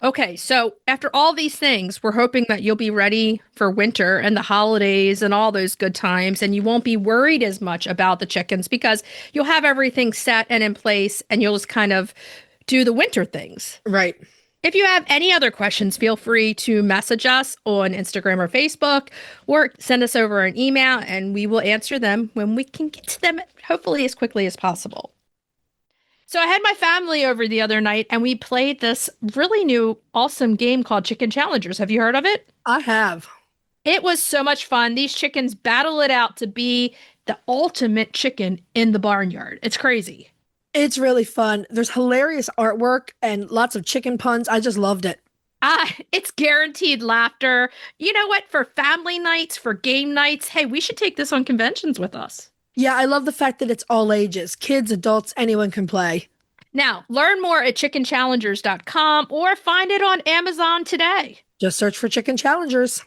Okay, so after all these things, we're hoping that you'll be ready for winter and the holidays and all those good times, and you won't be worried as much about the chickens because you'll have everything set and in place, and you'll just kind of do the winter things. Right. If you have any other questions, feel free to message us on Instagram or Facebook, or send us over an email, and we will answer them when we can get to them, hopefully as quickly as possible. So I had my family over the other night, and we played this really new, awesome game called Chicken Challengers. Have you heard of it? I have. It was so much fun. These chickens battle it out to be the ultimate chicken in the barnyard. It's crazy. It's really fun. There's hilarious artwork and lots of chicken puns. I just loved it. It's guaranteed laughter. You know what? For family nights, for game nights, hey, we should take this on conventions with us. Yeah, I love the fact that it's all ages. Kids, adults, anyone can play. Now, learn more at chickenchallengers.com or find it on Amazon today. Just search for Chicken Challengers.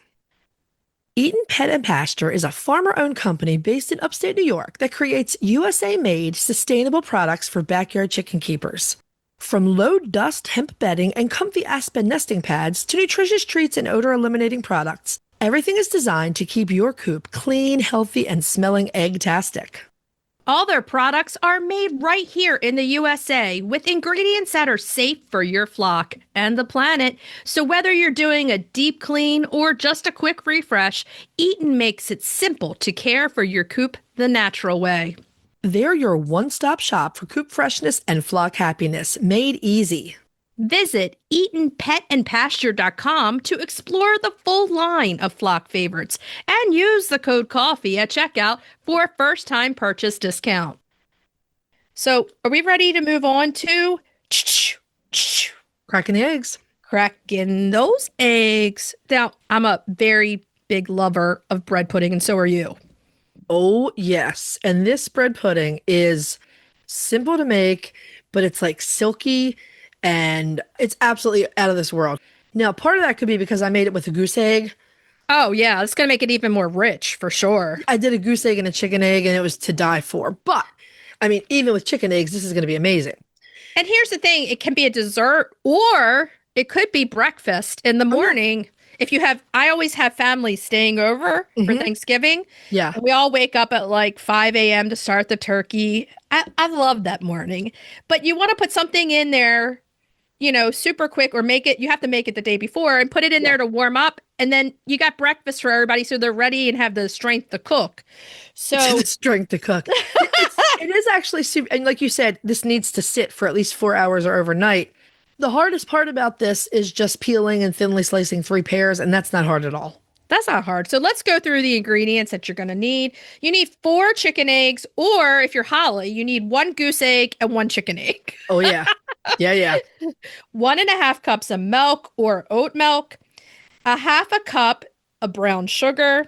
Eaton Pet and Pasture is a farmer-owned company based in upstate New York that creates USA-made sustainable products for backyard chicken keepers. From low-dust hemp bedding and comfy aspen nesting pads to nutritious treats and odor-eliminating products, everything is designed to keep your coop clean, healthy, and smelling egg-tastic. All their products are made right here in the USA with ingredients that are safe for your flock and the planet. So whether you're doing a deep clean or just a quick refresh, Eaton makes it simple to care for your coop the natural way. They're your one-stop shop for coop freshness and flock happiness, made easy. Visit EatonPetAndPasture.com to explore the full line of flock favorites and use the code COFFEE at checkout for a first-time purchase discount. So, are we ready to move on to Cracking the eggs? Cracking those eggs. Now, I'm a very big lover of bread pudding, and so are you. Oh, yes. And this bread pudding is simple to make, but it's like silky, and it's absolutely out of this world. Now, part of that could be because I made it with a goose egg. Oh, yeah. It's going to make it even more rich, for sure. I did a goose egg and a chicken egg, and it was to die for. But, I mean, even with chicken eggs, this is going to be amazing. And here's the thing. It can be a dessert, or it could be breakfast in the morning. If you have, I always have families staying over for Thanksgiving. Yeah. We all wake up at like 5 a.m. to start the turkey. I love that morning. But you want to put something in there, super quick, or you have to make it the day before and put it in there to warm up. And then you got breakfast for everybody so they're ready and have the strength to cook. So the strength to cook. It is actually super. And like you said, this needs to sit for at least 4 hours or overnight. The hardest part about this is just peeling and thinly slicing 3 pears, and that's not hard at all. That's not hard. So let's go through the ingredients that you're going to need. You need 4 chicken eggs, or if you're Holly, you need 1 goose egg and 1 chicken egg. Oh, yeah. Yeah. 1.5 cups of milk or oat milk, 1/2 cup of brown sugar,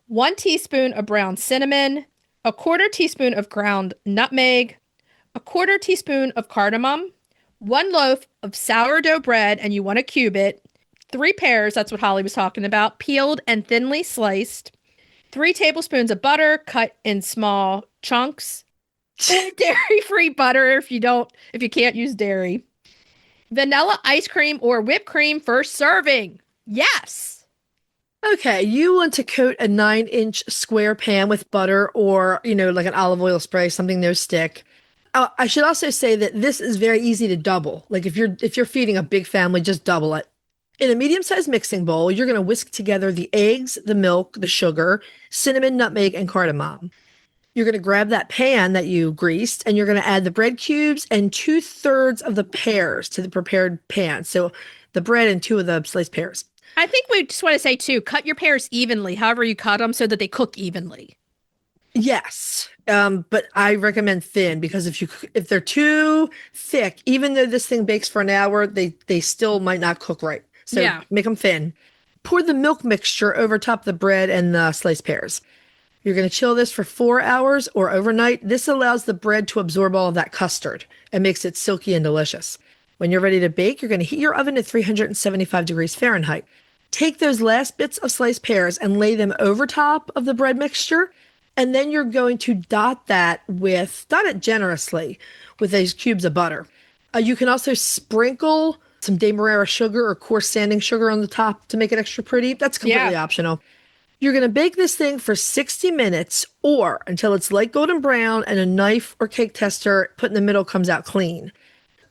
1 teaspoon of brown cinnamon, 1/4 teaspoon of ground nutmeg, 1/4 teaspoon of cardamom, 1 loaf of sourdough bread, and you want to cube it, 3 pears, that's what Holly was talking about, peeled and thinly sliced, 3 tablespoons of butter cut in small chunks, dairy-free butter if you can't use dairy, vanilla ice cream or whipped cream for serving. Yes. Okay, you want to coat a 9-inch square pan with butter or, like an olive oil spray, something no stick. I should also say that this is very easy to double. Like if you're feeding a big family, just double it. In a medium-sized mixing bowl, you're going to whisk together the eggs, the milk, the sugar, cinnamon, nutmeg, and cardamom. You're going to grab that pan that you greased and you're going to add the bread cubes and 2/3 of the pears to the prepared pan. So the bread and 2 of the sliced pears. I think we just want to say too, cut your pears evenly, however you cut them so that they cook evenly. Yes. But I recommend thin because if they're too thick, even though this thing bakes for an hour, they still might not cook right. So make them thin. Pour the milk mixture over top the bread and the sliced pears. You're going to chill this for 4 hours or overnight. This allows the bread to absorb all of that custard and makes it silky and delicious. When you're ready to bake, you're going to heat your oven at 375 degrees Fahrenheit. Take those last bits of sliced pears and lay them over top of the bread mixture. And then you're going to dot it generously with those cubes of butter. You can also sprinkle some demerara sugar or coarse sanding sugar on the top to make it extra pretty. That's completely optional. You're going to bake this thing for 60 minutes or until it's light golden brown and a knife or cake tester put in the middle comes out clean.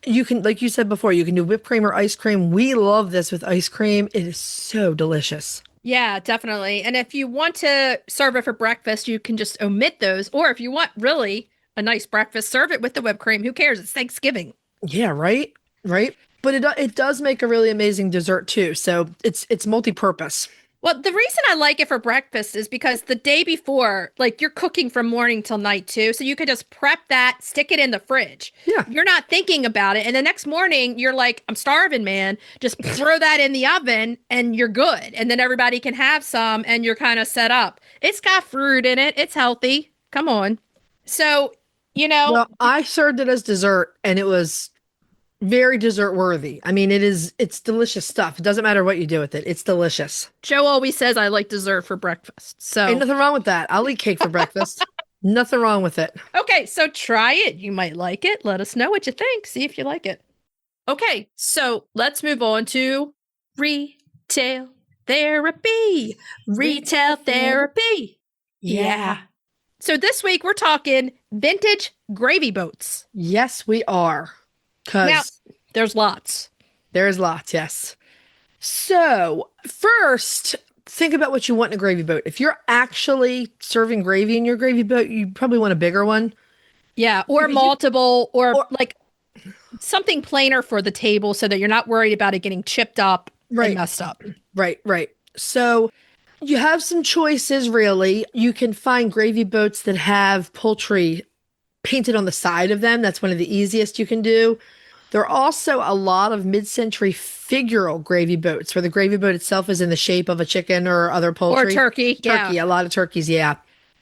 You can, like you said before, you can do whipped cream or ice cream. We love this with ice cream. It is so delicious. Yeah, definitely. And if you want to serve it for breakfast, you can just omit those. Or if you want really a nice breakfast, serve it with the whipped cream. Who cares? It's Thanksgiving. Yeah, right? Right. But it does make a really amazing dessert too. So it's multi-purpose. Well, the reason I like it for breakfast is because the day before, like you're cooking from morning till night too. So you could just prep that, stick it in the fridge. Yeah. You're not thinking about it. And the next morning you're like, I'm starving, man. Just throw that in the oven and you're good. And then everybody can have some and you're kind of set up. It's got fruit in it. It's healthy. Come on. So, Well, I served it as dessert and it was very dessert worthy. I mean, it's delicious stuff. It doesn't matter what you do with it. It's delicious. Joe always says I like dessert for breakfast. So ain't nothing wrong with that. I'll eat cake for breakfast. Nothing wrong with it. Okay, so try it. You might like it. Let us know what you think. See if you like it. Okay, so let's move on to retail therapy. Retail therapy. Yeah. So this week we're talking vintage gravy boats. Yes, we are. Now, there's lots. There's lots, yes. So first, think about what you want in a gravy boat. If you're actually serving gravy in your gravy boat, you probably want a bigger one. Yeah, or multiple, or like something plainer for the table so that you're not worried about it getting chipped up and messed up. Right. So you have some choices, really. You can find gravy boats that have poultry painted on the side of them. That's one of the easiest you can do. There are also a lot of mid-century figural gravy boats where the gravy boat itself is in the shape of a chicken or other poultry. Or turkey. Turkey, a lot of turkeys, yeah.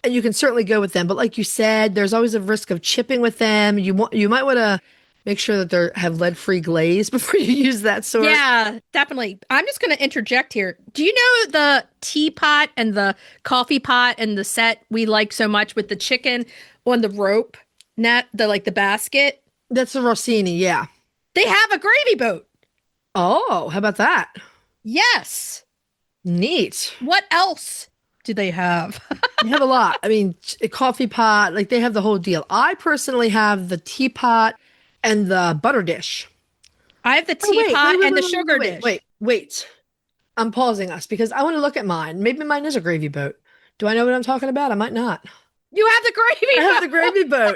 And you can certainly go with them. But like you said, there's always a risk of chipping with them. You might want to make sure that they have lead-free glaze before you use that sort. Yeah, definitely. I'm just going to interject here. Do you know the teapot and the coffee pot and the set we like so much with the chicken on the rope net, the basket? That's the Rossini, yeah. They have a gravy boat. Oh, how about that? Yes. Neat. What else do they have? They have a lot. I mean, a coffee pot, like they have the whole deal. I personally have the teapot and the butter dish. I have the teapot and the sugar dish. Wait. I'm pausing us because I want to look at mine. Maybe mine is a gravy boat. Do I know what I'm talking about? I might not. You have the gravy boat.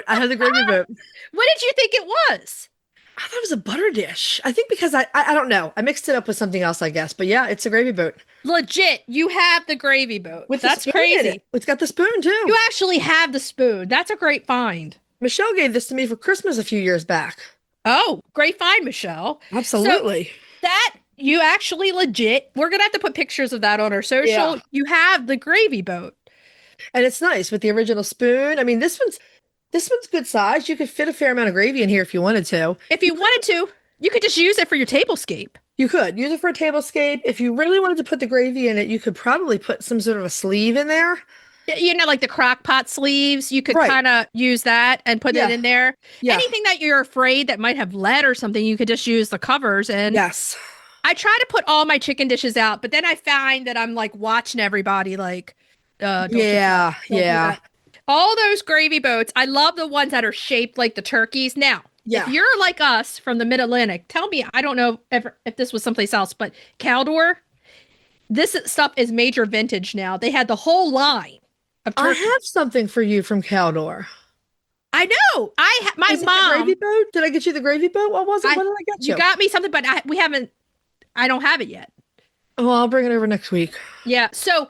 I have the gravy boat. What did you think it was? I thought it was a butter dish. I think because I don't know. I mixed it up with something else, I guess. But yeah, it's a gravy boat. Legit, you have the gravy boat. That's crazy. It's got the spoon too. You actually have the spoon. That's a great find. Michelle gave this to me for Christmas a few years back. Oh, great find, Michelle. Absolutely. So that you actually legit. We're gonna have to put pictures of that on our social. Yeah. You have the gravy boat. And it's nice with the original spoon. I mean, this one's good size. You could fit a fair amount of gravy in here if you wanted to. If you wanted to, you could just use it for your tablescape. You could use it for a tablescape. If you really wanted to put the gravy in it, you could probably put some sort of a sleeve in there. You know, like the crock pot sleeves. You could kind of use that and put it in there. Yeah. Anything that you're afraid that might have lead or something, you could just use the covers and. Yes. I try to put all my chicken dishes out, but then I find that I'm like watching everybody like, don't do that, don't do that. All those gravy boats, I love the ones that are shaped like the turkeys. Now, if you're like us from the Mid-Atlantic, tell me, I don't know if this was someplace else, but Caldor, this stuff is major vintage now. They had the whole line of turkeys. I have something for you from Caldor. I know. My mom. The gravy boat? Did I get you the gravy boat? What was it? What did I get you? You got me something, but I don't have it yet. Well, I'll bring it over next week. Yeah. So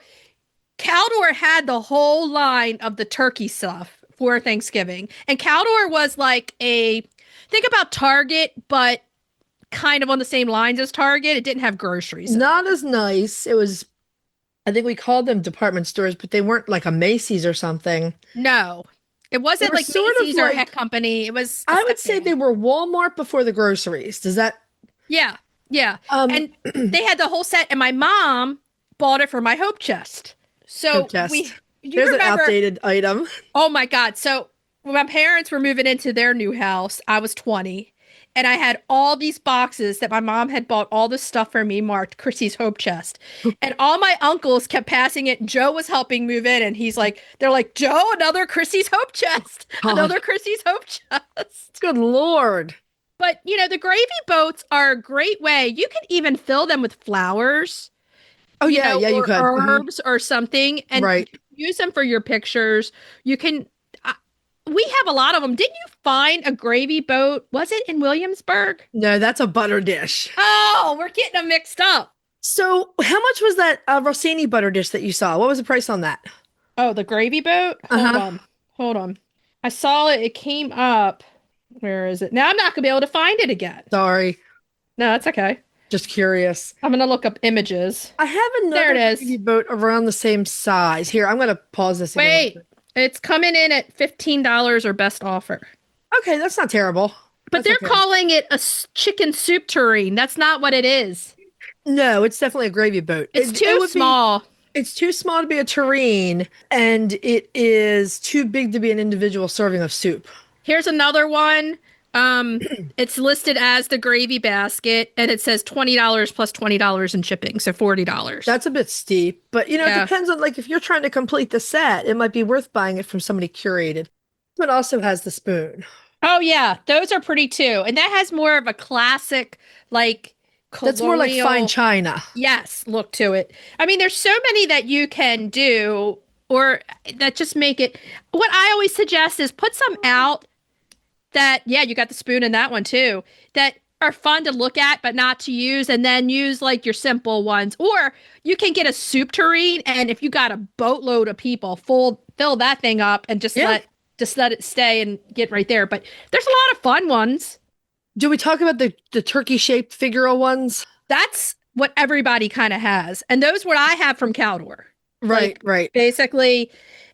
Caldor had the whole line of the turkey stuff for Thanksgiving. And Caldor was like think about Target, but kind of on the same lines as Target. It didn't have groceries. Not as nice. It was, I think we called them department stores, but they weren't like a Macy's or something. No. It wasn't like Macy's or Heck Company. It was. I would say they were Walmart before the groceries. Does that? Yeah. Yeah. And they had the whole set, and my mom bought it for my hope chest. So there's an outdated item. Oh my God. So when my parents were moving into their new house, I was 20. And I had all these boxes that my mom had bought all this stuff for me marked Chrissy's Hope Chest. And all my uncles kept passing it. Joe was helping move in. And they're like, Joe, another Chrissy's Hope Chest. Another Chrissy's Hope Chest. Good Lord. But, the gravy boats are a great way. You can even fill them with flowers. Oh, yeah, you could. Herbs or something. And use them for your pictures. You can... we have a lot of them. Didn't you find a gravy boat? Was it in Williamsburg? No, that's a butter dish. Oh, we're getting them mixed up. So how much was that Rossini butter dish that you saw? What was the price on that? Oh, the gravy boat? Hold on. I saw it. It came up. Where is it? Now I'm not going to be able to find it again. Sorry. No, that's okay. Just curious. I'm going to look up images. I have another gravy boat around the same size. Here, I'm going to pause this. Wait. It's coming in at $15 or best offer. Okay, that's not terrible. But they're calling it a chicken soup tureen. That's not what it is. No, it's definitely a gravy boat. It's too small. It's too small to be a tureen, and it is too big to be an individual serving of soup. Here's another one. It's listed as the gravy basket, and it says $20 plus $20 in shipping, so $40. That's a bit steep, but it depends on if you're trying to complete the set, it might be worth buying it from somebody curated. But also has the spoon. Oh yeah, those are pretty too, and that has more of a classic colonial, that's more like fine china. Yes, look to it. I mean, there's so many that you can do, or that just make it. What I always suggest is put some out. That, you got the spoon in that one too, that are fun to look at, but not to use, and then use your simple ones. Or you can get a soup tureen, and if you got a boatload of people, fill that thing up and just let it stay and get right there. But there's a lot of fun ones. Do we talk about the turkey-shaped Figaro ones? That's what everybody kind of has. And those what I have from Caldor. Right. Basically.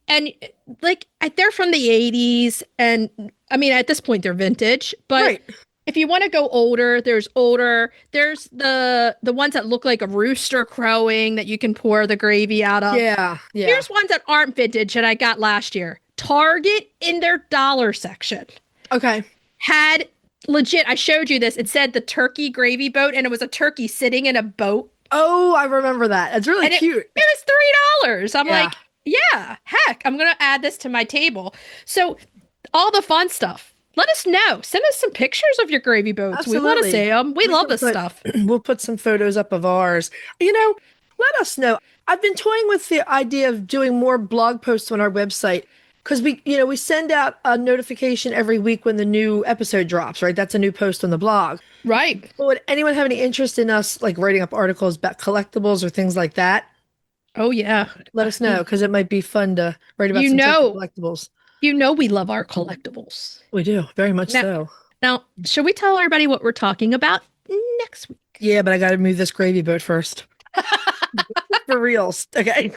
And they're from the 80s, and I mean, at this point they're vintage, but if you want to go older, there's the ones that look like a rooster crowing that you can pour the gravy out of. Yeah. Here's ones that aren't vintage that I got last year. Target in their dollar section. Okay. Had legit, I showed you this. It said the turkey gravy boat, and it was a turkey sitting in a boat. Oh, I remember that. It's really cute. It was $3. I'm like, yeah, heck, I'm going to add this to my table. So all the fun stuff. Let us know. Send us some pictures of your gravy boats. Absolutely. We want to see them. We love this stuff. We'll put some photos up of ours. Let us know. I've been toying with the idea of doing more blog posts on our website because we send out a notification every week when the new episode drops, right? That's a new post on the blog. Right. But would anyone have any interest in us writing up articles about collectibles or things like that? Oh, yeah. Let us know, because it might be fun to write about some collectibles. We love our collectibles. We do, very much so. Now, should we tell everybody what we're talking about next week? Yeah, but I got to move this gravy boat first. For reals. Okay.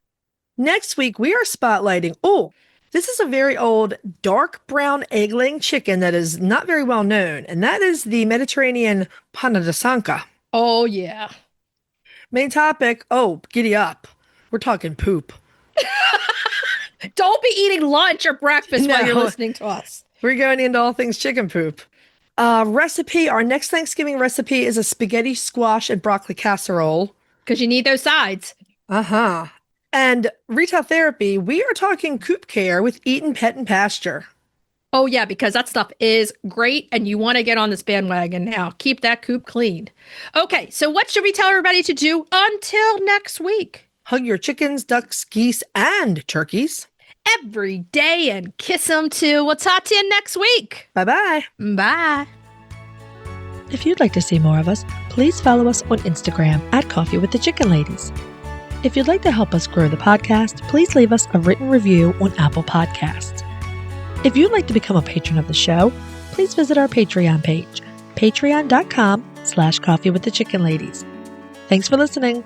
Next week, we are spotlighting. Oh, this is a very old dark brown egg-laying chicken that is not very well known, and that is the Mediterranean panna di sanca. Oh, yeah. Main topic. Oh, giddy up. We're talking poop. Don't be eating lunch or breakfast while you're listening to us. We're going into all things chicken poop. Recipe. Our next Thanksgiving recipe is a spaghetti squash and broccoli casserole. Because you need those sides. Uh-huh. And retail therapy, we are talking coop care with Eaton Pet and Pasture. Oh, yeah, because that stuff is great and you want to get on this bandwagon now. Keep that coop clean. Okay, so what should we tell everybody to do until next week? Hug your chickens, ducks, geese, and turkeys every day and kiss them too. We'll talk to you next week. Bye-bye. Bye. If you'd like to see more of us, please follow us on Instagram at Coffee with the Chicken Ladies. If you'd like to help us grow the podcast, please leave us a written review on Apple Podcasts. If you'd like to become a patron of the show, please visit our Patreon page, patreon.com/Coffee with the Chicken Ladies. Thanks for listening.